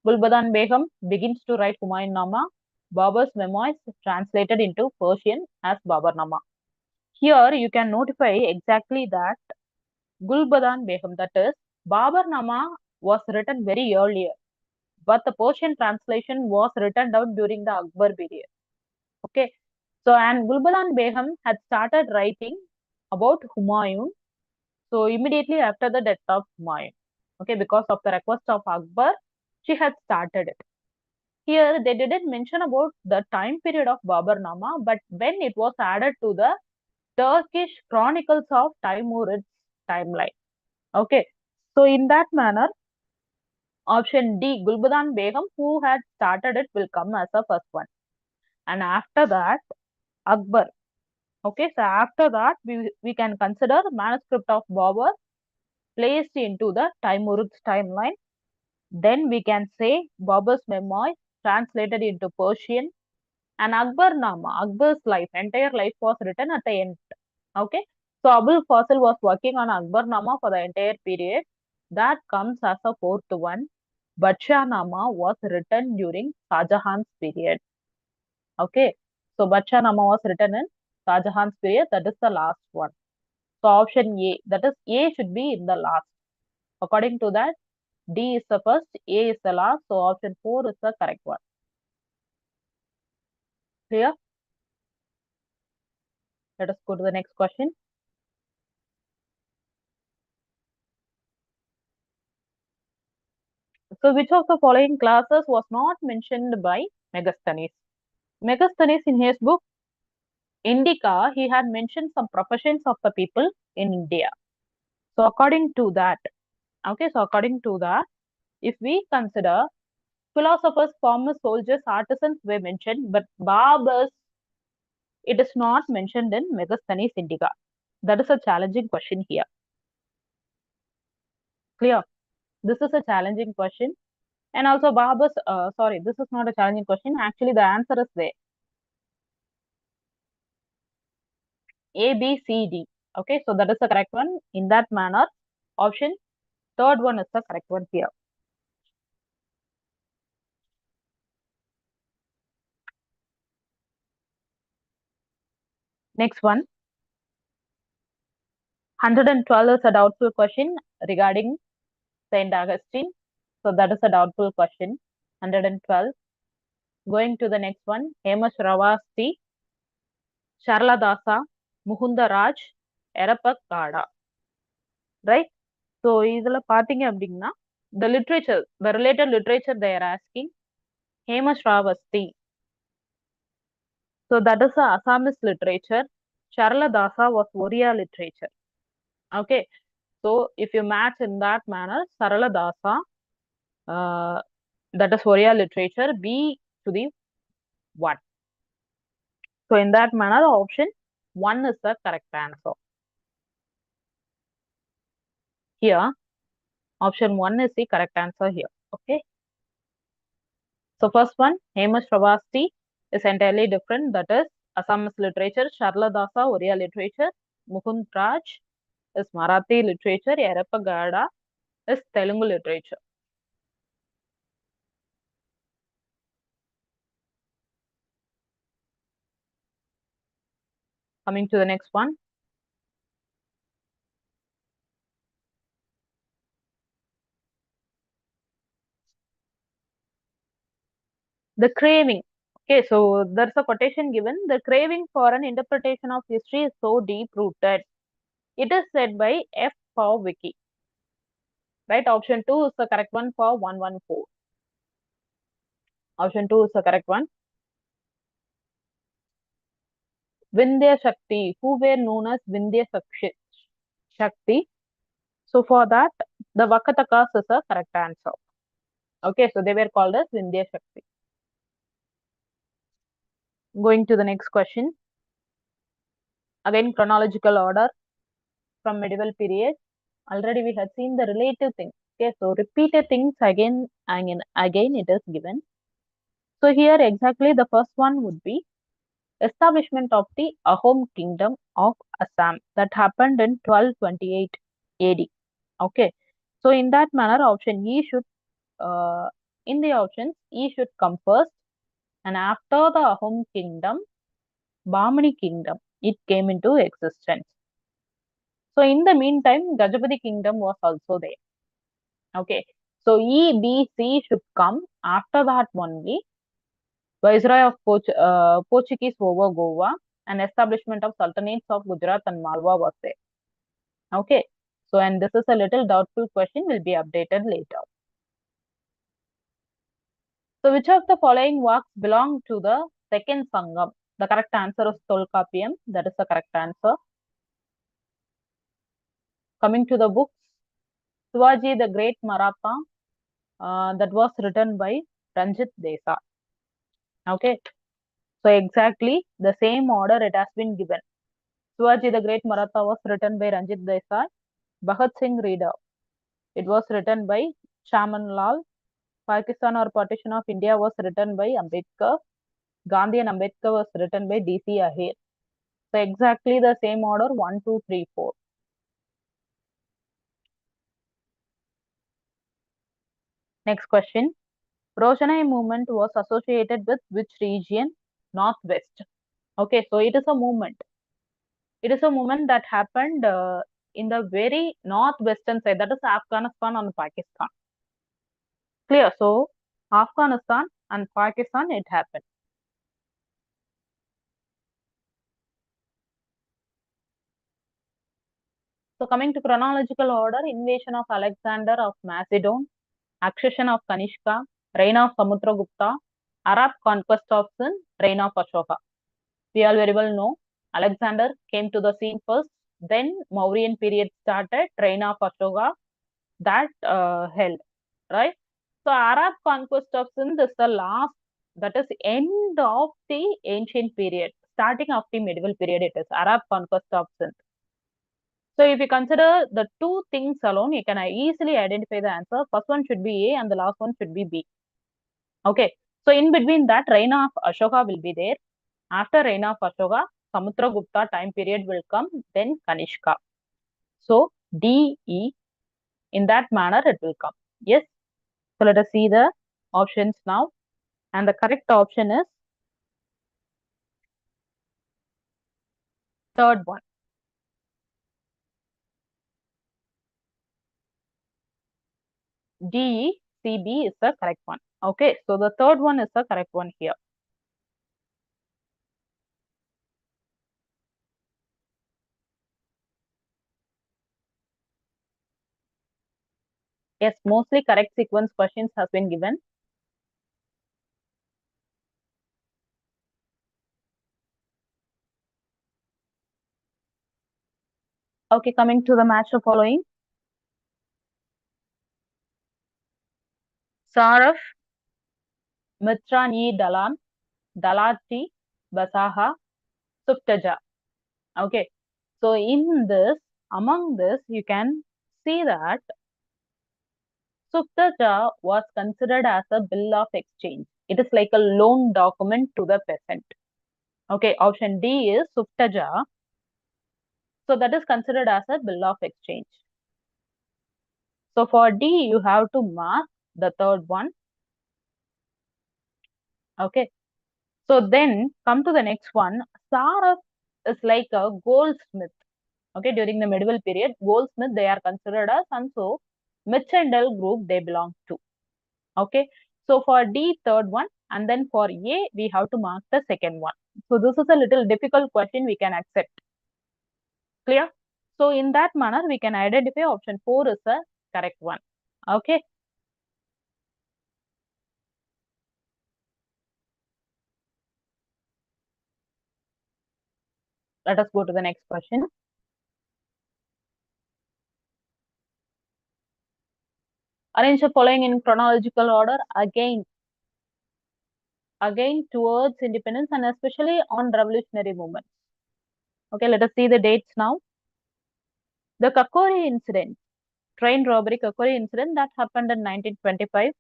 Gulbadan Begum begins to write Humayun Nama, Babur's memoirs translated into Persian as Babarnama. Here you can notify exactly that Gulbadan Begum, that is, Babarnama was written very earlier, but the Persian translation was written down during the Akbar period. Okay, so and Gulbadan Begum had started writing about Humayun, so immediately after the death of Humayun. Okay, because of the request of Akbar, she had started it. Here they didn't mention about the time period of Babarnama, but when it was added to the Turkish Chronicles of Timurid's timeline. Okay, so in that manner, option D, Gulbadan Begum, who had started it, will come as the first one. And after that, Akbar. Okay, so after that, we can consider manuscript of Babur placed into the Timurid's timeline. Then we can say Babur's memoirs translated into Persian, and Akbar Nama, Akbar's life, entire life was written at the end. Okay, so Abul Fasil was working on Akbar Nama for the entire period. That comes as a fourth one. Badsha Nama was written during Shah Jahan's period. Okay, so Badsha Nama was written in Shah Jahan's period. That is the last one. So option A, that is A should be in the last. According to that, D is the first, A is the last. So option 4 is the correct one. Clear? Let us go to the next question. So which of the following classes was not mentioned by Megasthenes? Megasthenes in his book Indica, he had mentioned some professions of the people in India. So according to that, if we consider philosophers, farmers, soldiers, artisans were mentioned, but barbers, it is not mentioned in Megasthenes Indica. That is a challenging question here. Clear? This is a challenging question. And also barbers, sorry, this is not a challenging question. Actually, the answer is there. A, B, C, D. Okay, so that is the correct one. In that manner, option third one is the correct one here. Next one. 112 is a doubtful question regarding Saint Augustine. So that is a doubtful question. 112. Going to the next one. Hemasravasti, Charladasa, Muhunda Raj, Erapakada. Right? So இதுல பாத்தீங்க அப்படின்னா the literature, the related literature they are asking Hemasravasti. So that is a Assamese literature. Charladasa was Oriya literature. Okay. So if you match in that manner, Saraladasa, that is Oriya literature, B to the 1. So in that manner, option 1 is the correct answer. Here, option 1 is the correct answer here. Okay. So first one, Hemasravasti is entirely different. That is Assamese literature, Charladasa, Oriya literature, Mukund Raj is Marathi literature, Erapagada is Telugu literature. Coming to the next one. The craving. Okay, so there's a quotation given. The craving for an interpretation of history is so deep rooted. It is said by F. Wiki. Right, option 2 is the correct one for 114. Option 2 is the correct one. Vindhya Shakti, who were known as Vindhya Shakti. So for that, the Vakatakas is the correct answer. Okay, so they were called as Vindhya Shakti. Going to the next question. Again, chronological order from medieval period. Already we had seen the relative things. Okay, so repeated things again and again it is given. So here exactly the first one would be establishment of the Ahom Kingdom of Assam that happened in 1228 AD. Okay, so in that manner, option E should, in the options, E should come first, and after the Ahom Kingdom, Bahmani Kingdom, it came into existence. So in the meantime, Gajapati Kingdom was also there. Okay, so E, B, C should come after that only. Viceroy of Portuguese over Goa and establishment of Sultanates of Gujarat and Malwa was there. Okay, so and this is a little doubtful question, will be updated later. So which of the following works belong to the second Sangam? The correct answer is Tolkappiyam. That is the correct answer. Coming to the books, Shivaji the Great Maratha, that was written by Ranjit Desai. Okay, so exactly the same order it has been given. Shivaji the Great Maratha was written by Ranjit Desai. Bhagat Singh Reader, it was written by Chaman Lal. Pakistan or Partition of India was written by Ambedkar. Gandhi and Ambedkar was written by D.C. Ahir. So exactly the same order, 1, 2, 3, 4. Next question. Roshanai movement was associated with which region? Northwest. Okay, so it is a movement. It is a movement that happened in the very northwestern side, that is Afghanistan and Pakistan. Clear? So Afghanistan and Pakistan, it happened. So coming to chronological order, invasion of Alexander of Macedon, accession of Kanishka, reign of Samudragupta, Arab conquest of Sind, reign of Ashoka. We all very well know Alexander came to the scene first, then Mauryan period started, reign of Ashoka that held, right? So Arab conquest of Sind is the last, that is end of the ancient period, starting of the medieval period. It is Arab conquest of Sind. So if you consider the two things alone, you can easily identify the answer. First one should be A and the last one should be B. Okay. So in between that, reign of Ashoka will be there. After reign of Ashoka, Samudragupta time period will come, then Kanishka. So D, E, in that manner it will come. Yes. So let us see the options now. And the correct option is third one. D, C, B is the correct one. Okay. So the third one is the correct one here. Yes, mostly correct sequence questions has been given. Okay, coming to the match of following. Saraf, Mitrani Dalan, Dalati, Basaha, Suptaja. Okay, so in this, among this, you can see that Suptaja was considered as a bill of exchange. It is like a loan document to the peasant. Okay, option D is Suptaja. So that is considered as a bill of exchange. So for D, you have to mark the third one. Okay. So then come to the next one. Saraf is like a goldsmith. Okay, during the medieval period, goldsmith they are considered as, and so Mitchendel group they belong to. Okay, so for D, third one, and then for A, we have to mark the second one. So this is a little difficult question we can accept. Clear? So in that manner, we can identify option 4 is the correct one. Okay. Let us go to the next question. Arrange the following in chronological order again towards independence and especially on revolutionary movements. Okay, let us see the dates now. The Kakori incident, train robbery Kakori incident that happened in 1925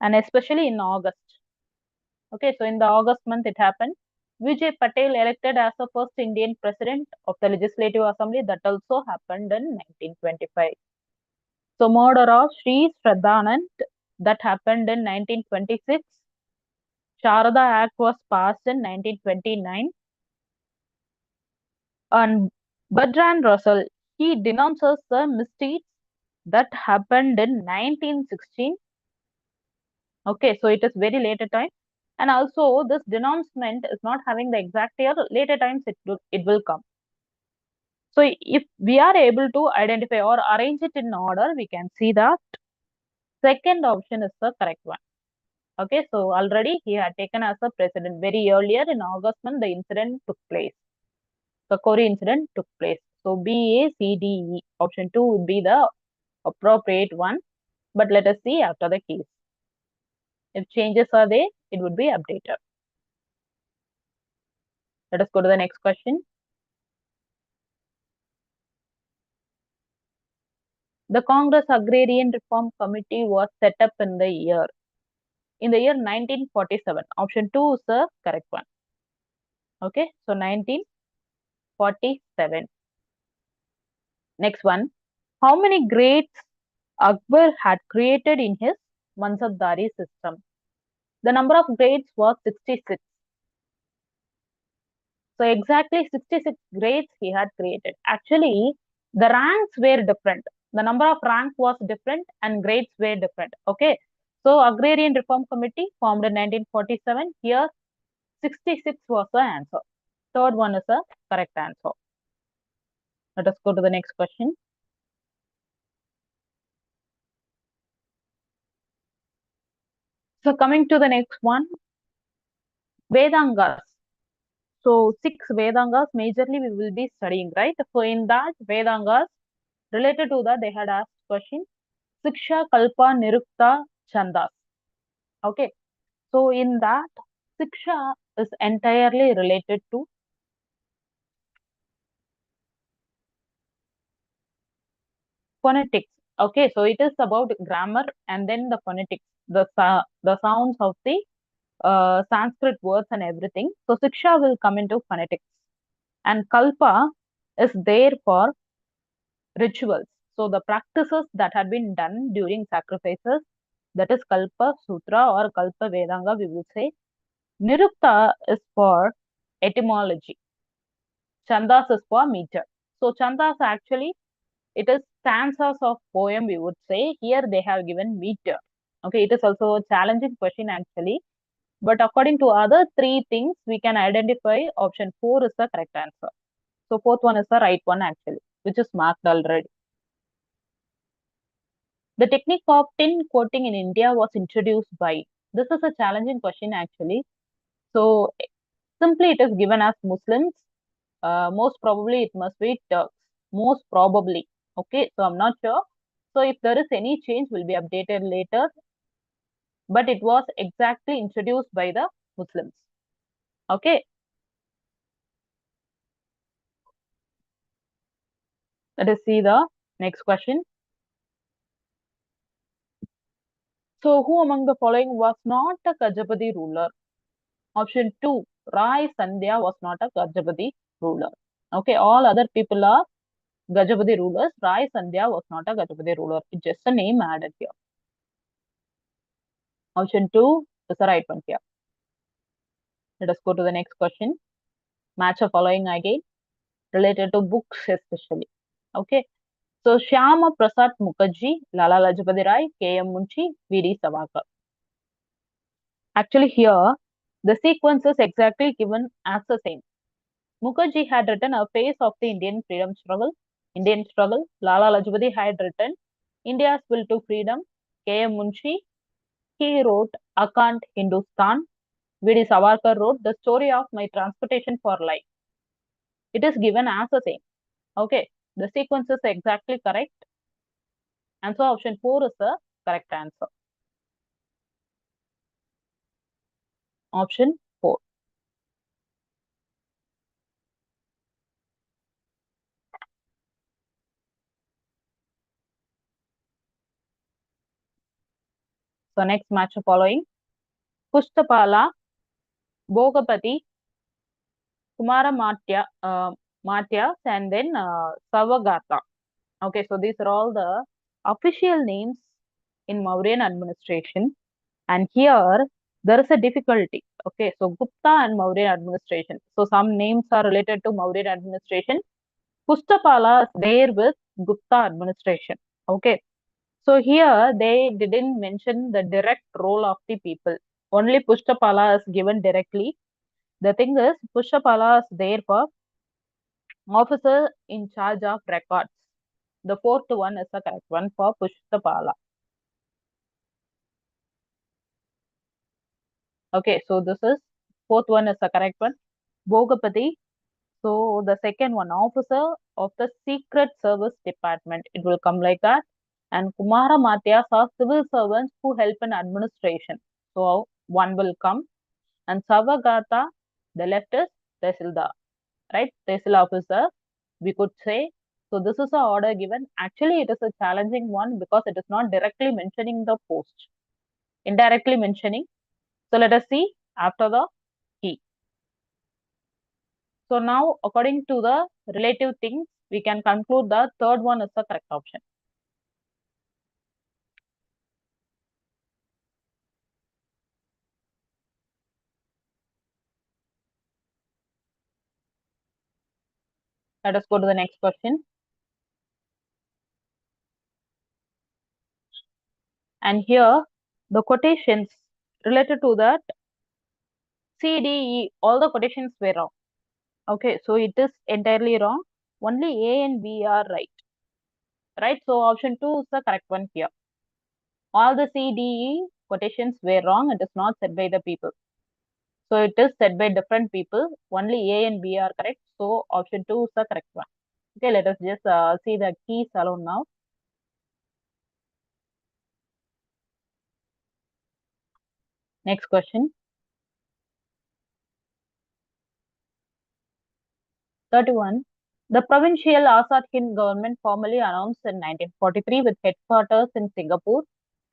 and especially in August. Okay, so in the August month it happened. Vijay Patel elected as the first Indian president of the Legislative Assembly. That also happened in 1925. So murder of Sri Shraddhanand, that happened in 1926. Sharada Act was passed in 1929. And Bertrand Russell, he denounces the misdeeds that happened in 1916. Okay, so it is very later time. And also this denouncement is not having the exact year. Later times it will come. So if we are able to identify or arrange it in order, we can see that second option is the correct one. Okay, so already he had taken as a president very earlier in August when the incident took place. The Kori incident took place. So B, A, C, D, E. Option 2 would be the appropriate one. But let us see after the case. If changes are there, it would be updated. Let us go to the next question. The Congress Agrarian Reform Committee was set up in the year 1947. Option 2 is the correct one. Okay, so 1947. Next one. How many grades Akbar had created in his Mansabdari system? The number of grades was 66. So exactly 66 grades he had created. Actually, the ranks were different. The number of rank was different and grades were different. Okay. So Agrarian Reform Committee formed in 1947. Here 66 was the answer. Third one is the correct answer. Let us go to the next question. So coming to the next one, Vedangas. So 6 Vedangas majorly we will be studying, right? So in that Vedangas, related to that, they had asked question, Siksha, Kalpa, Nirukta, Chandas. Okay. So in that, Siksha is entirely related to phonetics. Okay. So it is about grammar and then the phonetics, the sounds of the Sanskrit words and everything. So Siksha will come into phonetics. And Kalpa is there for rituals. So the practices that had been done during sacrifices, that is Kalpa Sutra or Kalpa Vedanga, we will say. Nirukta is for etymology. Chandas is for meter. So Chandas actually, it is stanzas of poem, we would say. Here they have given meter. Okay, it is also a challenging question actually. But according to other three things, we can identify option 4 is the correct answer. So fourth one is the right one actually, which is marked already. The technique of tin coating in India was introduced by. This is a challenging question actually. So simply it is given as Muslims. Most probably it must be Turks. Most probably. Okay, so I'm not sure. So if there is any change, will be updated later. But it was exactly introduced by the Muslims. Okay, let us see the next question. So who among the following was not a Gajapati ruler? Option 2, Rai Sandhya was not a Gajapati ruler. Okay, all other people are Gajapati rulers. Rai Sandhya was not a Gajapati ruler. It's just a name added here. Option 2 is the right one here. Let us go to the next question. Match the following again, related to books especially. Okay. So Shyama Prasad Mukherjee, Lala Lajpati Rai, K.M. Munshi, V.D. Savarkar. Actually here, the sequence is exactly given as the same. Mukherjee had written A Phase of the Indian struggle. Lala Lajpati had written India's Will to Freedom. K.M. Munshi, he wrote Akant Hindustan. V.D. Savarkar wrote The Story of My Transportation for Life. It is given as the same. Okay, the sequence is exactly correct. And so option 4 is the correct answer. Option 4. So next match following. Pushtapala Bogapati, Matyas, and then Savagata. Okay, so these are all the official names in Mauryan administration. And here there is a difficulty. Okay, so Gupta and Mauryan administration. So some names are related to Mauryan administration. Pushtapala is there with Gupta administration. Okay, so here they didn't mention the direct role of the people. Only Pushtapala is given directly. The thing is, Pushtapala is there for officer in charge of records. The fourth one is the correct one for Pushtapala. Okay, so this is fourth one is the correct one. Bogapati. So the second one, officer of the Secret Service Department. It will come like that. And Kumara Matyas are civil servants who help in administration. So one will come. And Savagata, the left is Tehsildar, right? Tehsil officer, we could say. So this is the order given. Actually, it is a challenging one because it is not directly mentioning the post, indirectly mentioning. So let us see after the key. So now, according to the relative things, we can conclude the third one is the correct option. Let us go to the next question. And here, the quotations related to that C, D, E, all the quotations were wrong. Okay, so it is entirely wrong. Only A and B are right. Right, so option 2 is the correct one here. All the C, D, E quotations were wrong. It is not said by the people. So it is said by different people. Only A and B are correct. So option 2 is the correct one. Okay, let us just see the keys alone now. Next question. 31. The provincial Azad Hind government formally announced in 1943 with headquarters in Singapore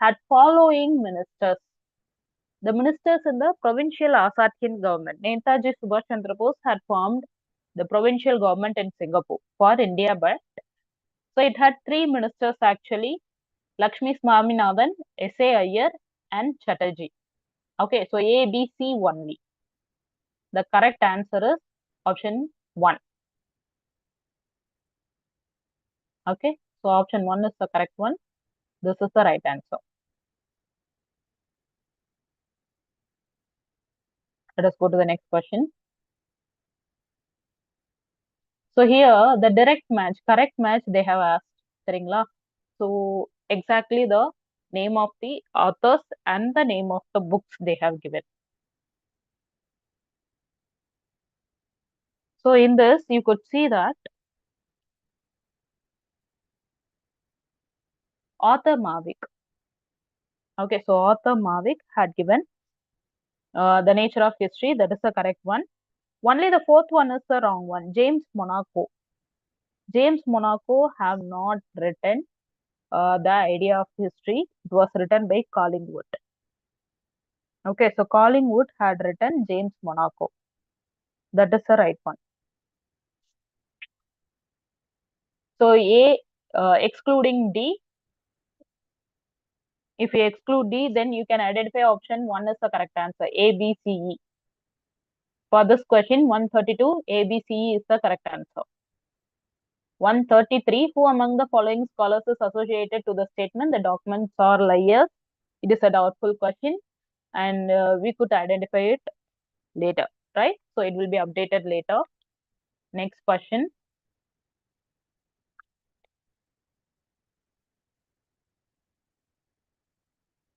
had following ministers. The ministers in the provincial Azad Hind government. Netaji Subhash Chandra Bose had formed the provincial government in Singapore for India, but so it had three ministers actually, Lakshmi Swaminathan, S.A. Iyer, and Chatterjee. Okay, so A, B, C only. The correct answer is option 1. Okay, so option 1 is the correct one. This is the right answer. Let us go to the next question. So here, the direct match, correct match they have asked. Seringla. So exactly the name of the authors and the name of the books they have given. So in this, you could see that author Mavic. Okay, so author Mavic had given the nature of history. That is the correct one. Only the fourth one is the wrong one. James Monaco. James Monaco have not written the idea of history. It was written by Collingwood. Okay, so Collingwood had written James Monaco. That is the right one. So A excluding D. If you exclude D, then you can identify option 1 is the correct answer. A, B, C, E. For this question, 132, A, B, C, E is the correct answer. 133, who among the following scholars is associated to the statement the documents are liars? It is a doubtful question and we could identify it later, right? So it will be updated later. Next question.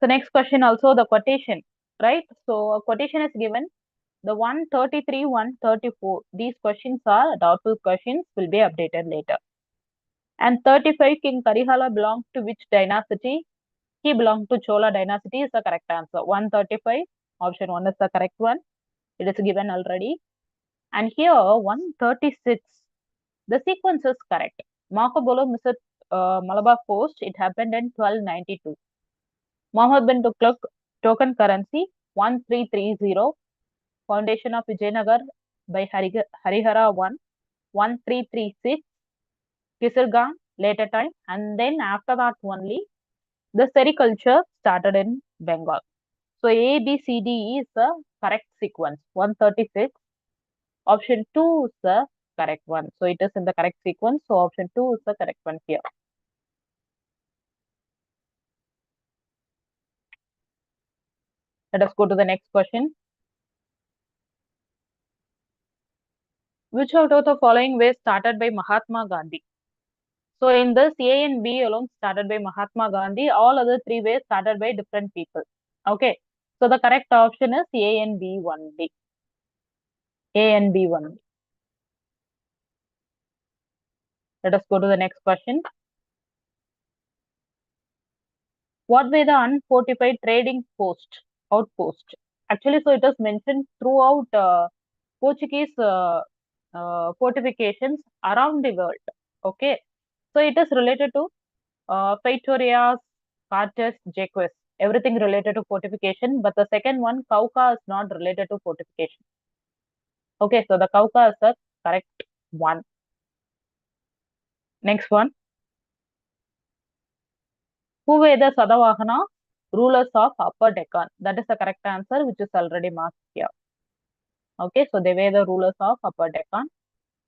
So next question also the quotation, right? So a quotation is given. The 133, 134, these questions are doubtful questions, will be updated later. And 35, King Karihala belonged to which dynasty? He belonged to Chola dynasty is the correct answer. 135, option 1 is the correct one. It is given already. And here 136, the sequence is correct. Marco Polo missed Malabar Coast. It happened in 1292. Muhammad bin Tughlaq token currency 1330. Foundation of Vijayanagar by Harihara 1, 1336, Kisargang later time, and then after that only the sericulture started in Bengal. So A, B, C, D is the correct sequence. 136. Option 2 is the correct one. So it is in the correct sequence. So option 2 is the correct one here. Let us go to the next question. Which out of the following ways started by Mahatma Gandhi? So in this, A and B alone started by Mahatma Gandhi. All other three ways started by different people. Okay. So the correct option is A and B only. A and B only. Let us go to the next question. What were the unfortified trading outpost? Actually, so it is mentioned throughout Portuguese fortifications around the world. Okay. So it is related to Praetorias, Carthage, Jaques, everything related to fortification. But the second one, Cauca, is not related to fortification. Okay, so the Cauca is the correct one. Next one. Who were the Sadavahana rulers of Upper Deccan? That is the correct answer, which is already marked here. Okay, so they were the rulers of Upper Deccan.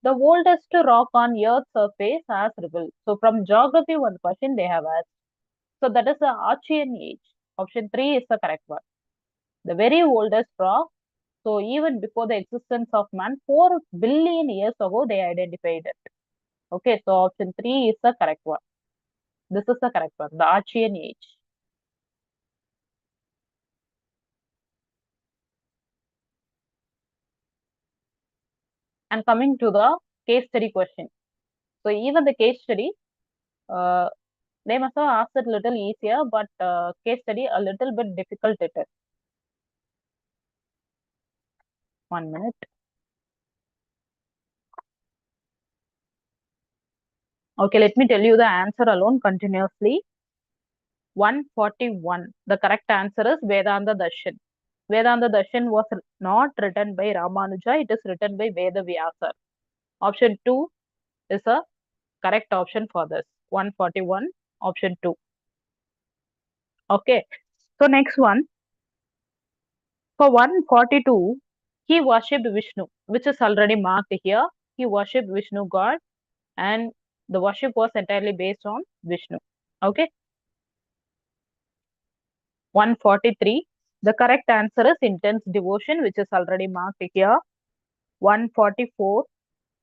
The oldest rock on Earth's surface has revealed. So from geography, one question they have asked. So that is the Archean age. Option 3 is the correct one. The very oldest rock. So even before the existence of man, 4 billion years ago, they identified it. Okay, so option 3 is the correct one. This is the correct one, the Archean age. And coming to the case study question. So even the case study, uh, they must have asked it a little easier, but case study a little bit difficult it is. 1 minute. Okay, let me tell you the answer alone continuously. 141. The correct answer is Vedanta Darshan. Vedanta Darshan was not written by Ramanuja, it is written by Veda Vyasa. Option 2 is a correct option for this. 141, option 2. Okay. So next one, for 142, he worshipped Vishnu, which is already marked here. He worshipped Vishnu God, and the worship was entirely based on Vishnu. Okay. 143. The correct answer is intense devotion, which is already marked here. 144.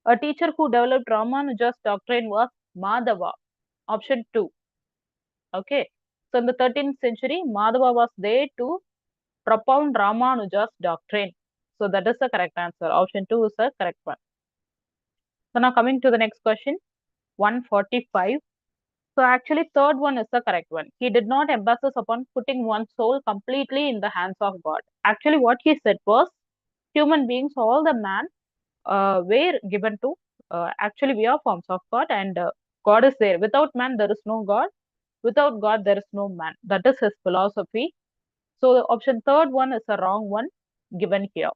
A teacher who developed Ramanuja's doctrine was Madhava. Option 2. Okay. So in the 13th century, Madhava was there to propound Ramanuja's doctrine. So that is the correct answer. Option 2 is the correct one. So now coming to the next question, 145. So actually third one is the correct one. He did not emphasize upon putting one's soul completely in the hands of God. Actually what he said was, human beings, all the man were given to, actually we are forms of God, and God is there. Without man, there is no God. Without God, there is no man. That is his philosophy. So the option third one is a wrong one given here.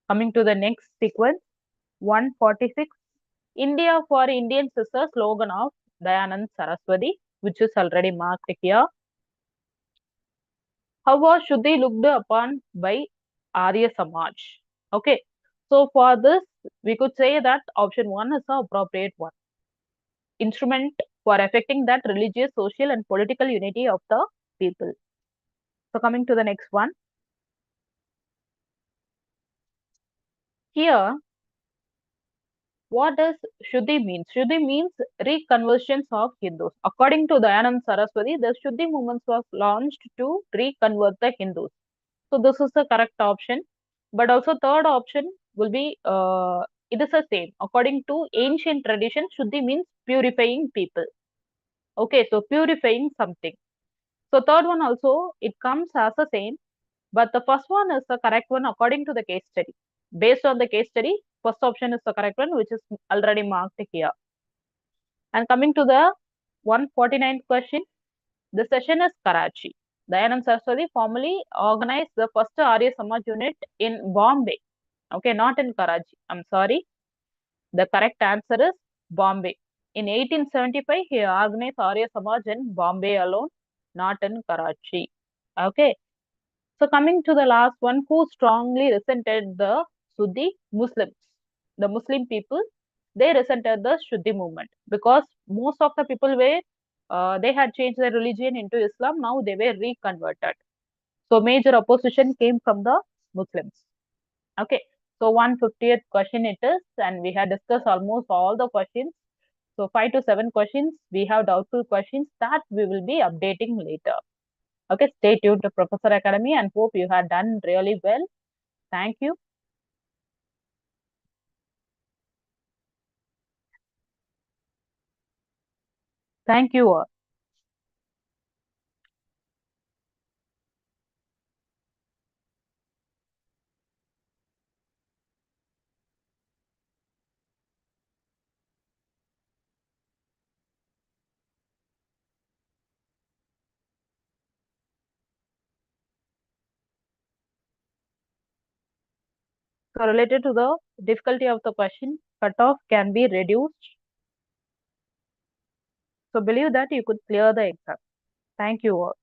Coming to the next sequence, 146. India for Indians is the slogan of Dayanand Saraswati, which is already marked here. How was Shuddhi looked upon by Arya Samaj? Okay, so for this, we could say that option 1 is the appropriate one. Instrument for affecting that religious, social, and political unity of the people. So coming to the next one. Here, what does Shuddhi mean? Shuddhi means reconversions of Hindus. According to Dayanand Saraswati, the Shuddhi movement was launched to reconvert the Hindus. So this is the correct option. But also third option will be, it is the same. According to ancient tradition, Shuddhi means purifying people. Okay, so purifying something. So third one also, it comes as the same. But the first one is the correct one according to the case study. Based on the case study, first option is the correct one, which is already marked here. And coming to the 149th question, the session is Karachi. Dayanand Saraswati formally organized the first Arya Samaj unit in Bombay. Okay, not in Karachi. I'm sorry. The correct answer is Bombay. In 1875, he organized Arya Samaj in Bombay alone, not in Karachi. Okay. So coming to the last one, who strongly resented the Suddi Muslims? The Muslim people, they resented the Shuddhi movement because most of the people were, they had changed their religion into Islam. Now they were reconverted. So major opposition came from the Muslims. Okay. So 150th question it is, and we had discussed almost all the questions. So 5 to 7 questions, we have doubtful questions that we will be updating later. Okay, stay tuned to Professor Academy and hope you have done really well. Thank you. Thank you all. So related to the difficulty of the question, cutoff can be reduced. So believe that you could clear the exam. Thank you all.